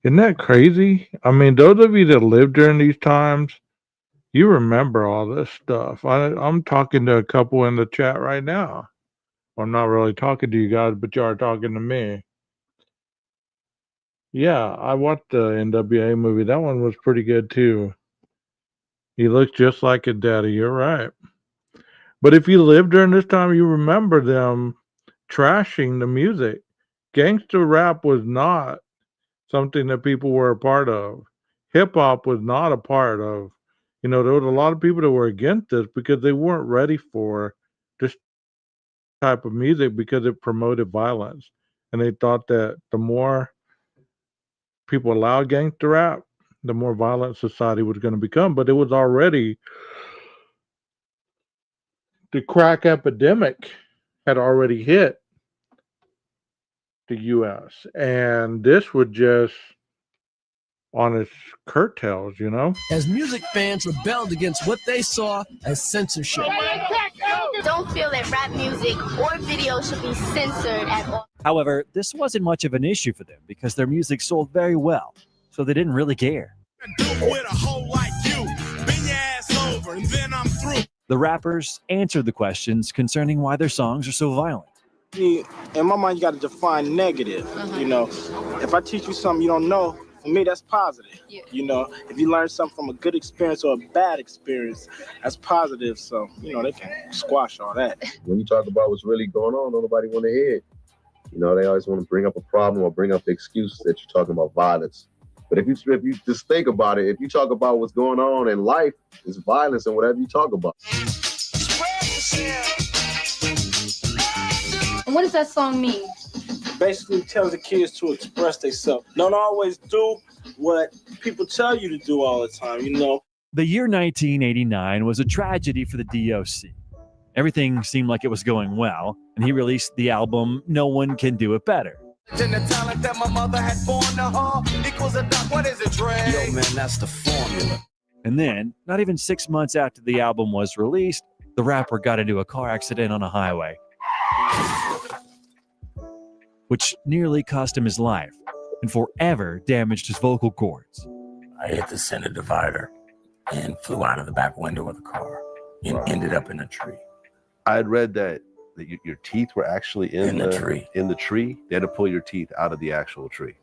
Isn't that crazy? I mean, those of you that lived during these times, you remember all this stuff. I'm talking to a couple in the chat right now. I'm not really talking to you guys, but you are talking to me. Yeah, I watched the NWA movie. That one was pretty good too. He looks just like his daddy. You're right. But if you lived during this time, you remember them trashing the music. Gangster rap was not something that people were a part of. Hip hop was not a part of. You know, there was a lot of people that were against this because they weren't ready for this type of music because it promoted violence. And they thought that the more people allowed gangster rap, the more violent society was going to become. But it was already, the crack epidemic had already hit the U.S. And this was just on its curtails, you know? As music fans rebelled against what they saw as censorship. Don't feel that rap music or video should be censored at all. However, this wasn't much of an issue for them because their music sold very well, so they didn't really care. The rappers answered the questions concerning why their songs are so violent. In my mind, you got to define negative. You know, if I teach you something you don't know, for me, that's positive. Yeah. You know, if you learn something from a good experience or a bad experience, that's positive. So, you know, they can squash all that. When you talk about what's really going on, nobody want to hear it. You know, they always want to bring up a problem or bring up the excuse that you're talking about violence. But if you just think about it, if you talk about what's going on in life, it's violence and whatever you talk about. And what does that song mean? Basically tells the kids to express themselves. Don't always do what people tell you to do all the time, you know. The year 1989 was a tragedy for the DOC. Everything seemed like it was going well, and he released the album No One Can Do It Better. The talent that my mother had born to her equals a duck. What is it, Dre? Yo, man, that's the formula. And then, not even 6 months after the album was released, the rapper got into a car accident on a highway, which nearly cost him his life and forever damaged his vocal cords. I hit the center divider and flew out of the back window of the car and ended up in a tree. I had read that that your teeth were actually in the tree. In the tree. They had to pull your teeth out of the actual tree.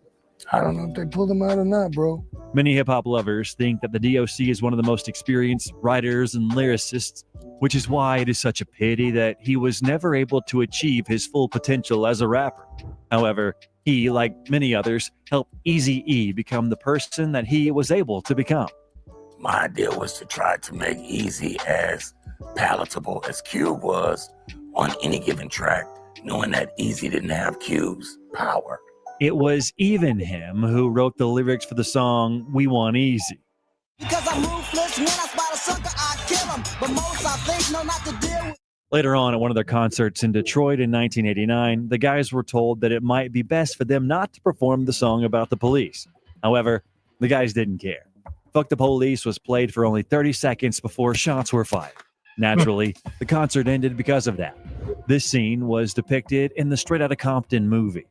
I don't know if they pulled them out or not, bro. Many hip hop lovers think that the DOC is one of the most experienced writers and lyricists, which is why it is such a pity that he was never able to achieve his full potential as a rapper. However, he, like many others, helped Eazy-E become the person that he was able to become. My idea was to try to make Easy as palatable as Cube was on any given track, knowing that Easy didn't have Cube's power. It was even him who wrote the lyrics for the song We Want Easy. Because I'm ruthless, when I spot a sucker, I kill him. But most I think know not to deal with. Later on, at one of their concerts in Detroit in 1989, the guys were told that it might be best for them not to perform the song about the police. However, the guys didn't care. Fuck the Police was played for only 30 seconds before shots were fired. Naturally, the concert ended because of that. This scene was depicted in the Straight Outta Compton movie.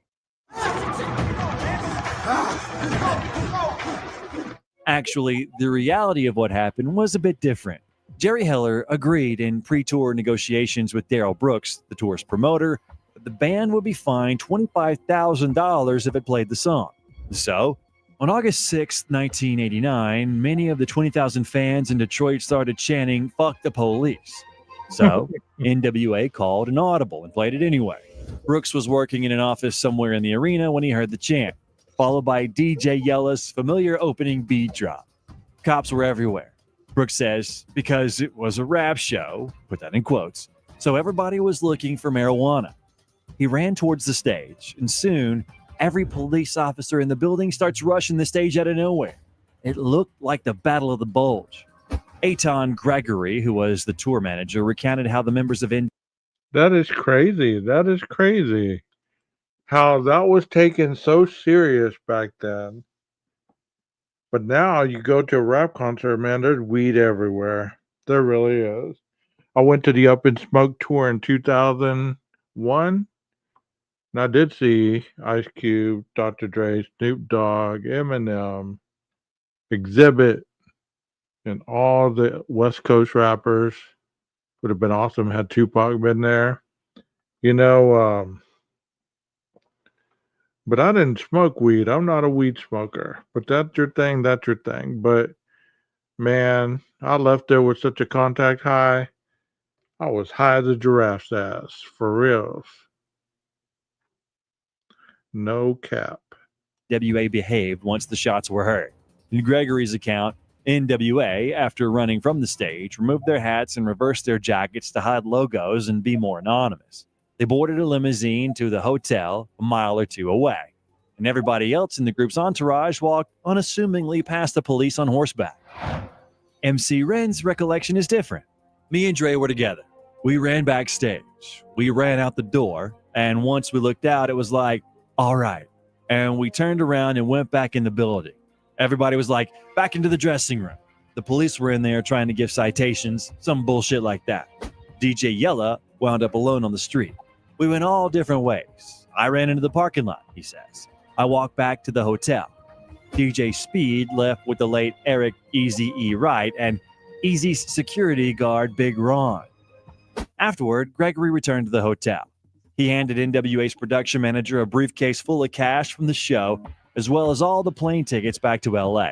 Actually, the reality of what happened was a bit different. Jerry Heller agreed in pre-tour negotiations with Darryl Brooks, the tour's promoter, that the band would be fined $25,000 if it played the song. So, on August 6, 1989, many of the 20,000 fans in Detroit started chanting, "Fuck the police." So, NWA called an audible and played it anyway. Brooks was working in an office somewhere in the arena when he heard the chant, followed by DJ Yella's familiar opening beat drop. Cops were everywhere. Brooks says, because it was a rap show, put that in quotes, so everybody was looking for marijuana. He ran towards the stage, and soon, every police officer in the building starts rushing the stage out of nowhere. It looked like the Battle of the Bulge. Aton Gregory, who was the tour manager, recounted how the members of That is crazy. That is crazy. How that was taken so serious back then. But now you go to a rap concert, man, there's weed everywhere. There really is. I went to the Up in Smoke tour in 2001. And I did see Ice Cube, Dr. Dre, Snoop Dogg, Eminem, Exhibit, and all the West Coast rappers. Would have been awesome had Tupac been there. You know, but I didn't smoke weed. I'm not a weed smoker. But that's your thing. That's your thing. But man, I left there with such a contact high. I was high as a giraffe's ass. For reals. No cap. NWA behaved once the shots were heard. In Gregory's account, NWA, after running from the stage, removed their hats and reversed their jackets to hide logos and be more anonymous. They boarded a limousine to the hotel a mile or two away, and everybody else in the group's entourage walked unassumingly past the police on horseback. MC Ren's recollection is different. Me and Dre were together. We ran backstage. We ran out the door, and once we looked out, it was like, all right. And we turned around and went back in the building. Everybody was like, back into the dressing room. The police were in there trying to give citations, some bullshit like that. DJ Yella wound up alone on the street. We went all different ways. I ran into the parking lot, he says. I walked back to the hotel. DJ Speed left with the late Eric Eazy-E Wright and Eazy's security guard Big Ron. Afterward, Gregory returned to the hotel. He handed NWA's production manager a briefcase full of cash from the show, as well as all the plane tickets back to LA.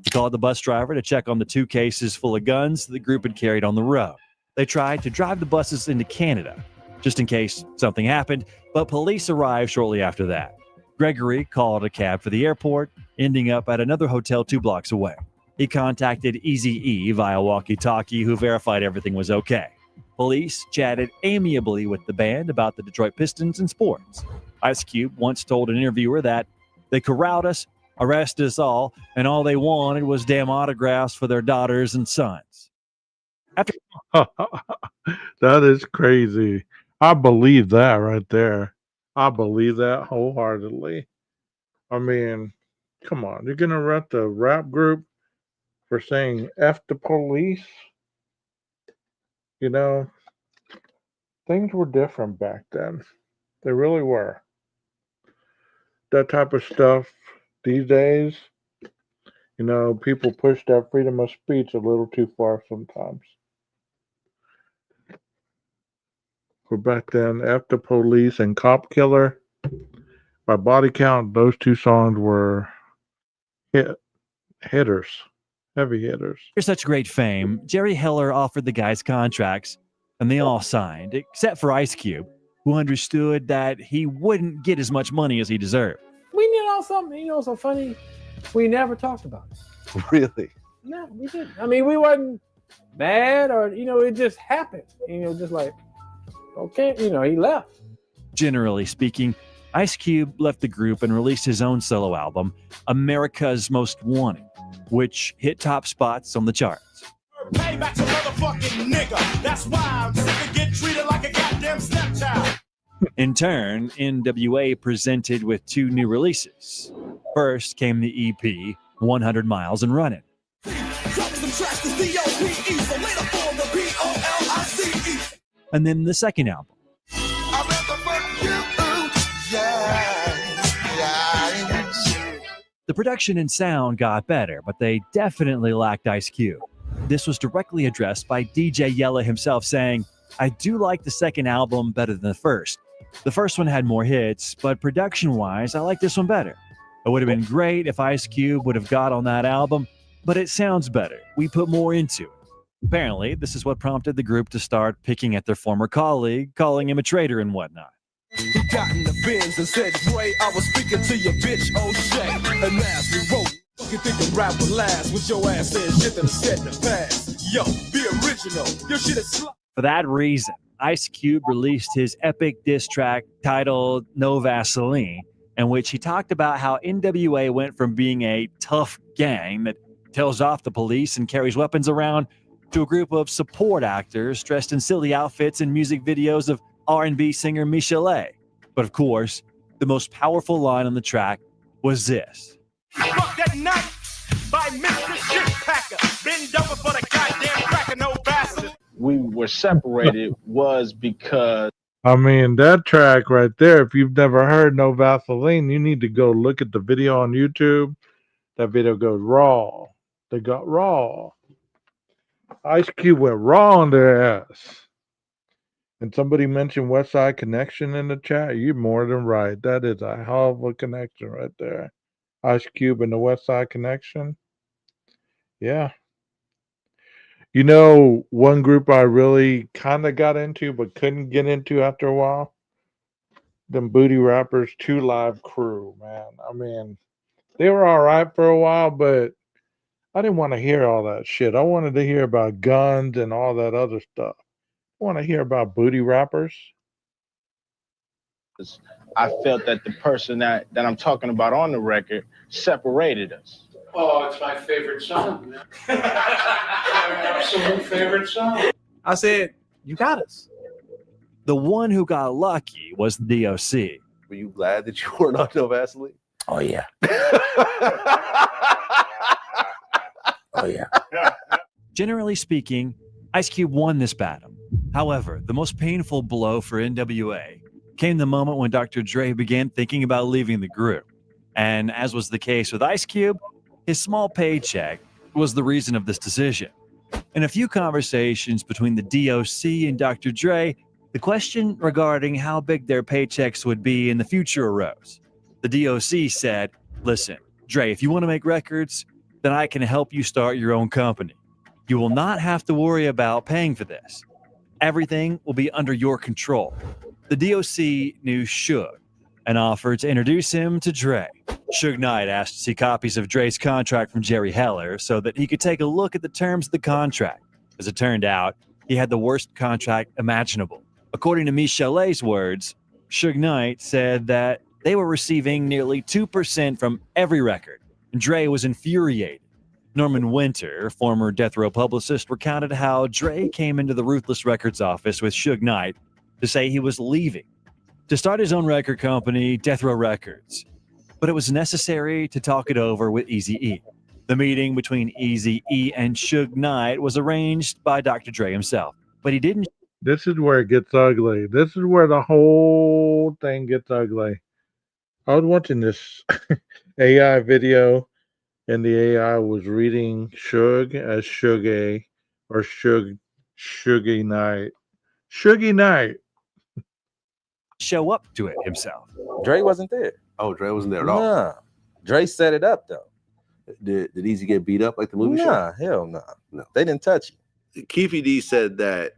He called the bus driver to check on the 2 cases full of guns the group had carried on the road. They tried to drive the buses into Canada, just in case something happened, but police arrived shortly after that. Gregory called a cab for the airport, ending up at another hotel 2 blocks away. He contacted Eazy-E via walkie-talkie, who verified everything was okay. Police chatted amiably with the band about the Detroit Pistons and sports. Ice Cube once told an interviewer that they corralled us, arrested us all, and all they wanted was damn autographs for their daughters and sons. That is crazy. I believe that right there. I believe that wholeheartedly. I mean, come on. You're going to arrest a rap group for saying F the police? You know, things were different back then. They really were. That type of stuff these days, you know, people push that freedom of speech a little too far sometimes. were back then. F the Police and Cop Killer. By body count, those two songs were hitters, heavy hitters. For such great fame, Jerry Heller offered the guys contracts, and they all signed, except for Ice Cube, who understood that he wouldn't get as much money as he deserved. We something, so funny. We never talked about it. Really? No, we didn't. I mean, we wasn't mad or, it just happened. Just like, okay, he left. Generally speaking, Ice Cube left the group and released his own solo album, America's Most Wanted, which hit top spots on the charts. Payback's a motherfucking nigga. That's why I'm sick of getting treated like a goddamn stepchild. In turn, NWA presented with two new releases. First came the EP, 100 Miles and Running. And then the second album. The production and sound got better, but they definitely lacked Ice Cube. This was directly addressed by DJ Yella himself saying, "I do like the second album better than the first. The first one had more hits, but production-wise, I like this one better. It would have been great if Ice Cube would have got on that album, but it sounds better. We put more into it." Apparently, this is what prompted the group to start picking at their former colleague, calling him a traitor and whatnot. He got in the Benz and said, "Ray, I was speaking to your bitch O'Shea." And as we wrote, fucking thinking rap will last with your ass saying shit that is set in the past. Yo, be original. Your shit is slut. For that reason, Ice Cube released his epic diss track titled No Vaseline, in which he talked about how NWA went from being a tough gang that tells off the police and carries weapons around to a group of support actors dressed in silly outfits and music videos of R&B singer Michelet. But of course, the most powerful line on the track was this. Fuck that night by Mr. Shitpacker. Bend over for the goddamn cracker, no bastard. We were separated was because I mean, that track right there, if you've never heard No Vaseline, you need to go look at the video on YouTube. That video goes raw. They got raw. Ice Cube went raw on their ass. And somebody mentioned West Side Connection in the chat. You're more than right. That is a hell of a connection right there. Ice Cube and the West Side Connection. Yeah. You know, one group I really kind of got into but couldn't get into after a while? Them Booty Rappers 2 Live Crew, man. I mean, they were all right for a while, but I didn't want to hear all that shit. I wanted to hear about guns and all that other stuff. I want to hear about Booty Rappers. I felt that the person that I'm talking about on the record separated us. Oh, it's my favorite song, man. My absolute favorite song. I said, "You got us." The one who got lucky was the DOC. Were you glad that you weren't on No Vaseline? Oh, yeah. Oh, yeah. Generally speaking, Ice Cube won this battle. However, the most painful blow for NWA came the moment when Dr. Dre began thinking about leaving the group. And as was the case with Ice Cube, his small paycheck was the reason of this decision. In a few conversations between the DOC and Dr. Dre, the question regarding how big their paychecks would be in the future arose. The DOC said, "Listen, Dre, if you want to make records, then I can help you start your own company. You will not have to worry about paying for this. Everything will be under your control." The DOC knew Suge and offered to introduce him to Dre. Suge Knight asked to see copies of Dre's contract from Jerry Heller so that he could take a look at the terms of the contract. As it turned out, he had the worst contract imaginable. According to Michelet's words, Suge Knight said that they were receiving nearly 2% from every record, and Dre was infuriated. Norman Winter, former Death Row publicist, recounted how Dre came into the Ruthless Records office with Suge Knight to say he was leaving to start his own record company, Death Row Records. But it was necessary to talk it over with Eazy-E. The meeting between Eazy-E and Suge Knight was arranged by Dr. Dre himself, but he didn't. This is where it gets ugly. This is where the whole thing gets ugly. I was watching this AI video, and the AI was reading Suge as Suge or Suge Knight. Suge Knight. show up to it himself. Dre wasn't there. Oh, Dre wasn't there at all. Nah. Dre set it up though. Did Easy get beat up like the movie show? Nah, hell no. No. They didn't touch him. Keefy D said that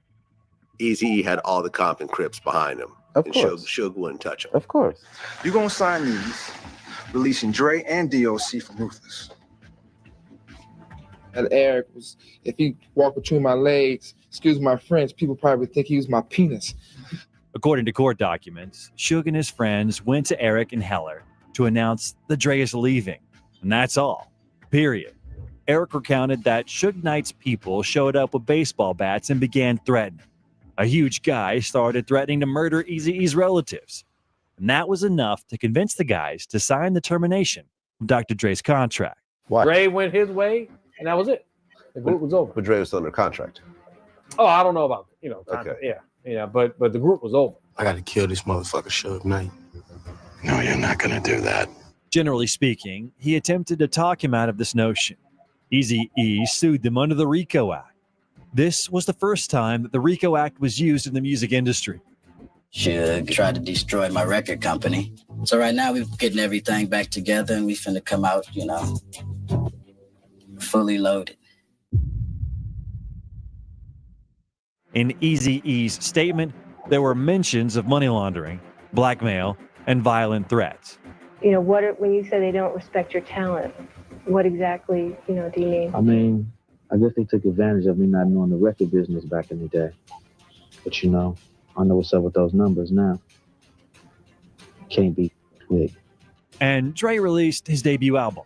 Easy had all the Compton Crips behind him. Of and course. Suge wouldn't touch him. Of course. You gonna sign these, releasing Dre and DOC from Ruthless. And Eric was, if he walked between my legs, excuse my French, people probably think he was my penis. According to court documents, Suge and his friends went to Eric and Heller to announce that Dre is leaving. And that's all. Period. Eric recounted that Suge Knight's people showed up with baseball bats and began threatening. A huge guy started threatening to murder Eazy-E's relatives. And that was enough to convince the guys to sign the termination of Dr. Dre's contract. Why? Dre went his way, and that was it. The group was over. But Dre was still under contract. Oh, I don't know about, contract. Okay. Yeah, but the group was over. I got to kill this motherfucker, Suge Knight. No, you're not going to do that. Generally speaking, he attempted to talk him out of this notion. Eazy-E sued them under the RICO Act. This was the first time that the RICO Act was used in the music industry. Suge tried to destroy my record company. So right now we're getting everything back together and we finna come out, fully loaded. In Eazy-E's statement, there were mentions of money laundering, blackmail, and violent threats. When you say they don't respect your talent, what exactly, do you mean? I mean, I guess they took advantage of me not knowing the record business back in the day. But I know what's up with those numbers now. Can't be quick. And Dre released his debut album.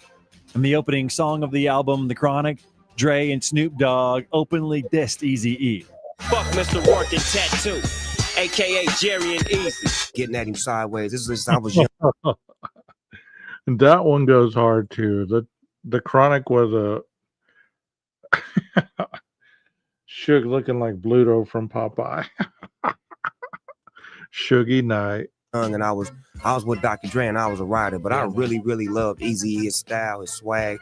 In the opening song of the album, The Chronic, Dre and Snoop Dogg openly dissed Eazy-E. Fuck Mr. Working Tattoo, a.k.a. Jerry and Easy. Getting at him sideways. This is I was young. And that one goes hard too. The Chronic was a Suge looking like Bluto from Popeye. Suge Knight. And I was with Dr. Dre and I was a rider, but I really, really loved Eazy, his style, his swag.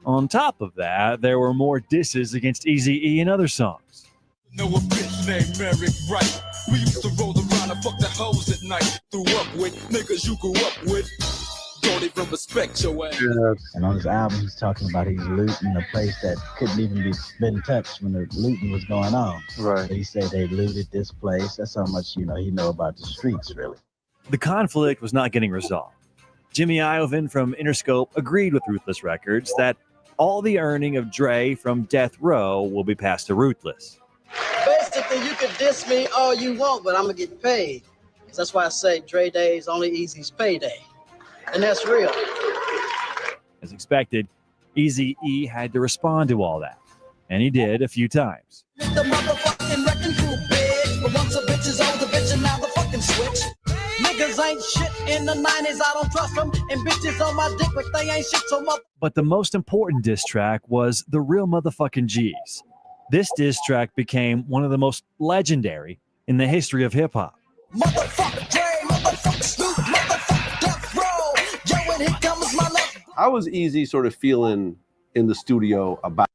On top of that, there were more disses against Eazy-E in other songs. Know a bitch named Merrick Wright. We used to roll around and fuck the hoes at night. Threw up with niggas you grew up with. Don't even respect your ass. And on his album, he's talking about he's looting a place that couldn't even been touched when the looting was going on. Right. He said they looted this place. That's how much, he know about the streets, really. The conflict was not getting resolved. Jimmy Iovine from Interscope agreed with Ruthless Records that all the earning of Dre from Death Row will be passed to Ruthless. Basically, you can diss me all you want, but I'm gonna get paid. That's why I say Dre Day is only Eazy's payday. And that's real. As expected, Eazy-E had to respond to all that. And he did a few times. The motherfucking wrecking crew big, but once a bitch is old, the bitch and now the fucking switch. Niggas ain't shit in the 90s, I don't trust them. And bitches on my dick, but they ain't shit so much. But the most important diss track was The Real Motherfucking G's. This diss track became one of the most legendary in the history of hip-hop. Motherfucker Dre, motherfucker Snoop, motherfucker Death Row. Yo, and here comes my love. How was Eazy sort of feeling in the studio about?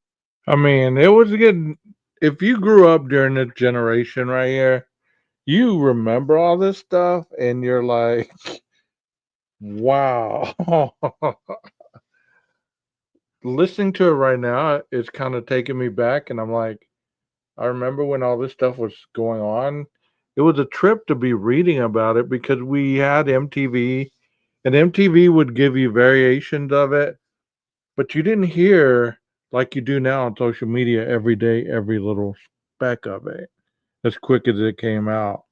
I mean, it was getting. If you grew up during this generation right here, you remember all this stuff, and you're like, wow. Listening to it right now, it's kind of taking me back, and I'm like, I remember when all this stuff was going on. It was a trip to be reading about it because we had MTV, and MTV would give you variations of it, but you didn't hear like you do now on social media every day, every little speck of it, as quick as it came out.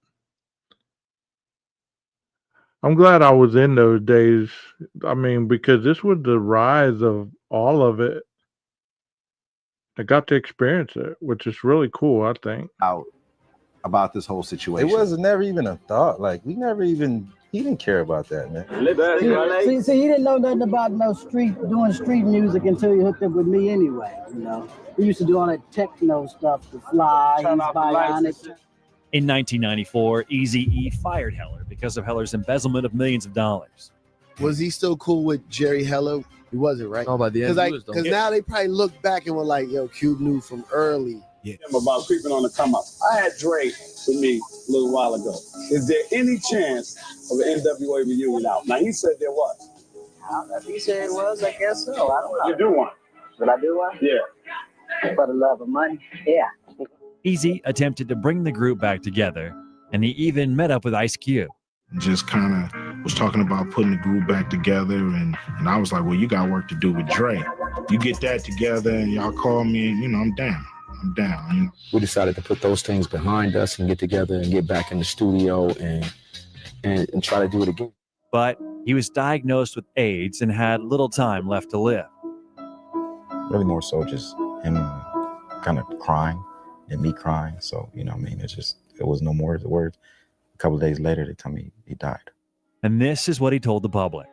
I'm glad I was in those days. I mean, because this was the rise of all of it. I got to experience it, which is really cool, I think. Out about this whole situation. It wasn't never even a thought. Like he didn't care about that, man. See, he didn't know nothing about doing street music until he hooked up with me anyway, He used to do all that techno stuff, the Fly, Bionic. In 1994, Eazy-E fired Heller because of Heller's embezzlement of millions of dollars. Was he still cool with Jerry Heller? He wasn't, right? Oh, by the end, because now they probably look back and were like, "Yo, Cube knew from early About creeping on the come up. I had Dre with me a little while ago. Is there any chance of an NWA reunion out? Now he said there was. If he said it was, I guess so. I don't know. You do one. Will I do one? Yeah. For the love of money? Yeah. Easy attempted to bring the group back together, and he even met up with Ice Cube. Just kind of was talking about putting the group back together, and I was like, well, you got work to do with Dre. You get that together and y'all call me, and I'm down. I'm down. We decided to put those things behind us and get together and get back in the studio and try to do it again. But he was diagnosed with AIDS and had little time left to live. Really more so just him kind of crying and me crying. So, it was no more words. A couple of days later, they tell me he died. And this is what he told the public.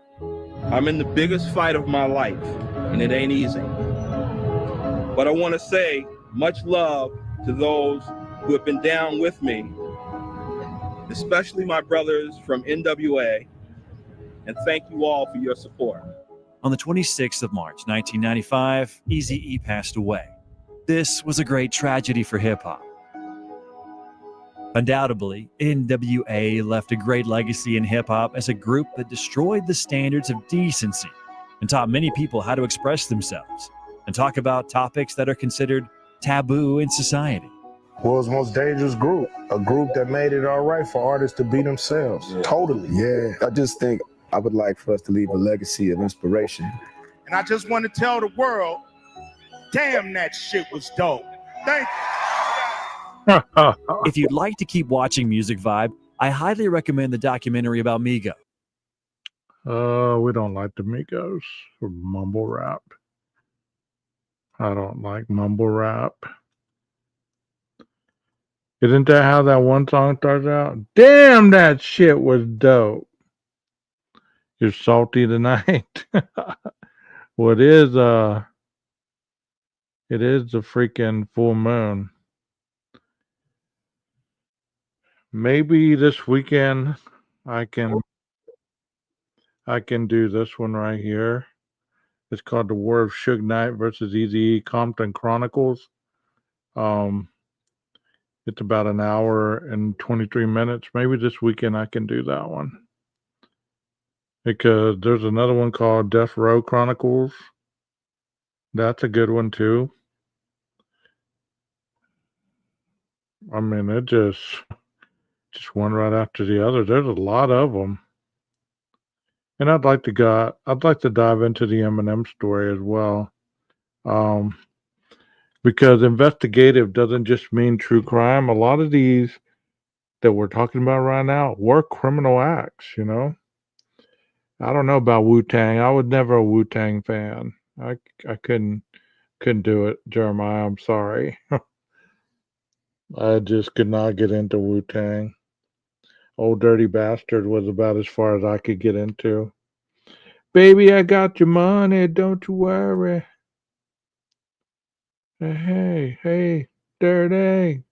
I'm in the biggest fight of my life, and it ain't easy. But I want to say much love to those who have been down with me, especially my brothers from NWA, and thank you all for your support. On the 26th of March, 1995, Eazy-E passed away. This was a great tragedy for hip-hop. Undoubtedly, NWA left a great legacy in hip-hop as a group that destroyed the standards of decency and taught many people how to express themselves and talk about topics that are considered taboo in society. World's most dangerous group, a group that made it all right for artists to be themselves. Yeah. Totally. Yeah, I just think I would like for us to leave a legacy of inspiration. And I just want to tell the world, damn, that shit was dope. Thank you. If you'd like to keep watching Music Vibe, I highly recommend the documentary about Migo. We don't like the Migos or mumble rap. I don't like mumble rap. Isn't that how that one song starts out? Damn, that shit was dope. You're salty tonight. Well, it is the freaking full moon. Maybe this weekend I can do this one right here. It's called The War of Suge Knight versus Eazy-E Compton Chronicles. It's about an hour and 23 minutes. Maybe this weekend I can do that one. Because there's another one called Death Row Chronicles. That's a good one too. I mean, it just one right after the other. There's a lot of them. And I'd like to dive into the Eminem story as well. Because investigative doesn't just mean true crime. A lot of these that we're talking about right now were criminal acts, I don't know about Wu-Tang. I was never a Wu-Tang fan. I couldn't do it, Jeremiah. I'm sorry. I just could not get into Wu-Tang. Old Dirty Bastard was about as far as I could get into. Baby, I got your money, don't you worry. Hey, Dirty.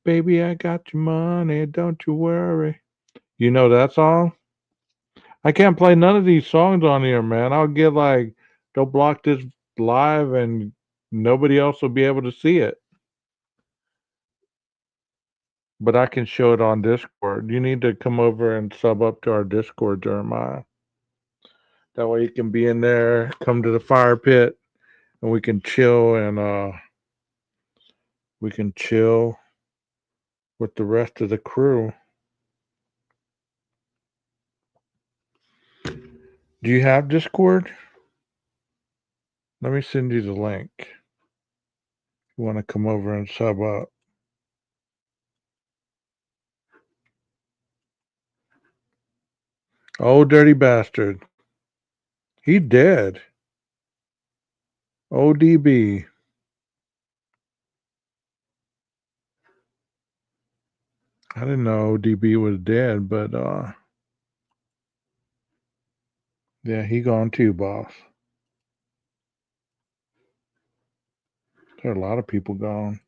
Baby, I got your money, don't you worry. You know that song? I can't play none of these songs on here, man. I'll get they'll block this live and nobody else will be able to see it. But I can show it on Discord. You need to come over and sub up to our Discord, Jeremiah. That way you can be in there, come to the fire pit, and we can chill with the rest of the crew. Do you have Discord? Let me send you the link. You want to come over and sub up. Oh, Dirty Bastard. He dead. ODB. I didn't know ODB was dead, but yeah, he gone too, boss. There are a lot of people gone.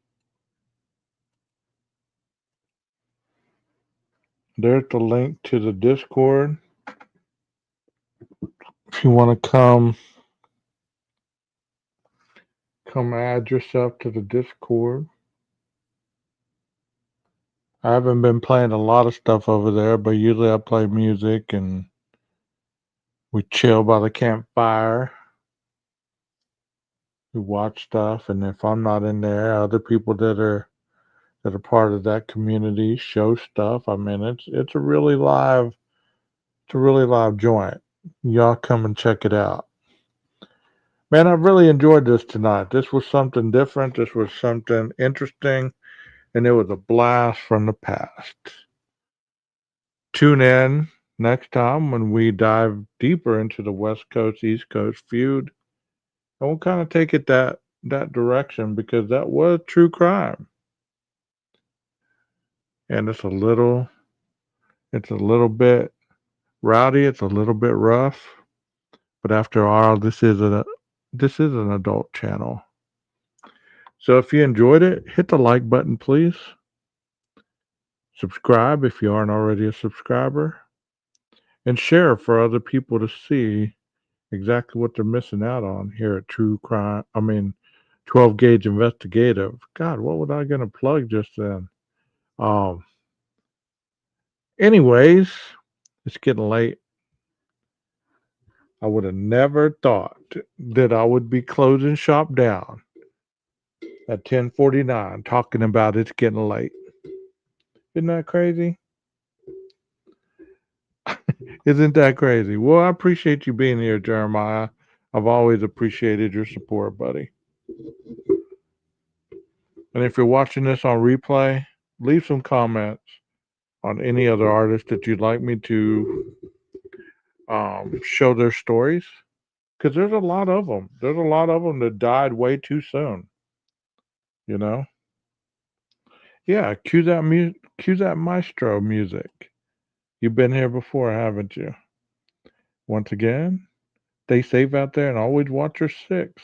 There's the link to the Discord. If you want to come add yourself to the Discord. I haven't been playing a lot of stuff over there, but usually I play music and we chill by the campfire. We watch stuff, and if I'm not in there, other people that are part of that community show stuff. I mean, it's a really live joint. Y'all come and check it out. Man, I've really enjoyed this tonight. This was something different. This was something interesting, and it was a blast from the past. Tune in next time when we dive deeper into the West Coast East Coast feud, and we'll kind of take it that direction because that was true crime, and it's a little bit rowdy. It's a little bit rough, but after all, this is an adult channel. So if you enjoyed it, hit the like button, please. Subscribe if you aren't already a subscriber, and share for other people to see exactly what they're missing out on here at True Crime. 12 Gauge Investigative. God, what was I going to plug just then? Um, anyways, it's getting late. I would have never thought that I would be closing shop down at 10:49 talking about it's getting late. Isn't that crazy? Isn't that crazy? Well, I appreciate you being here, Jeremiah. I've always appreciated your support, buddy. And if you're watching this on replay, leave some comments on any other artist that you'd like me to show their stories. Because there's a lot of them. There's a lot of them that died way too soon. You know? Yeah, cue that maestro music. You've been here before, haven't you? Once again, stay safe out there and always watch your six.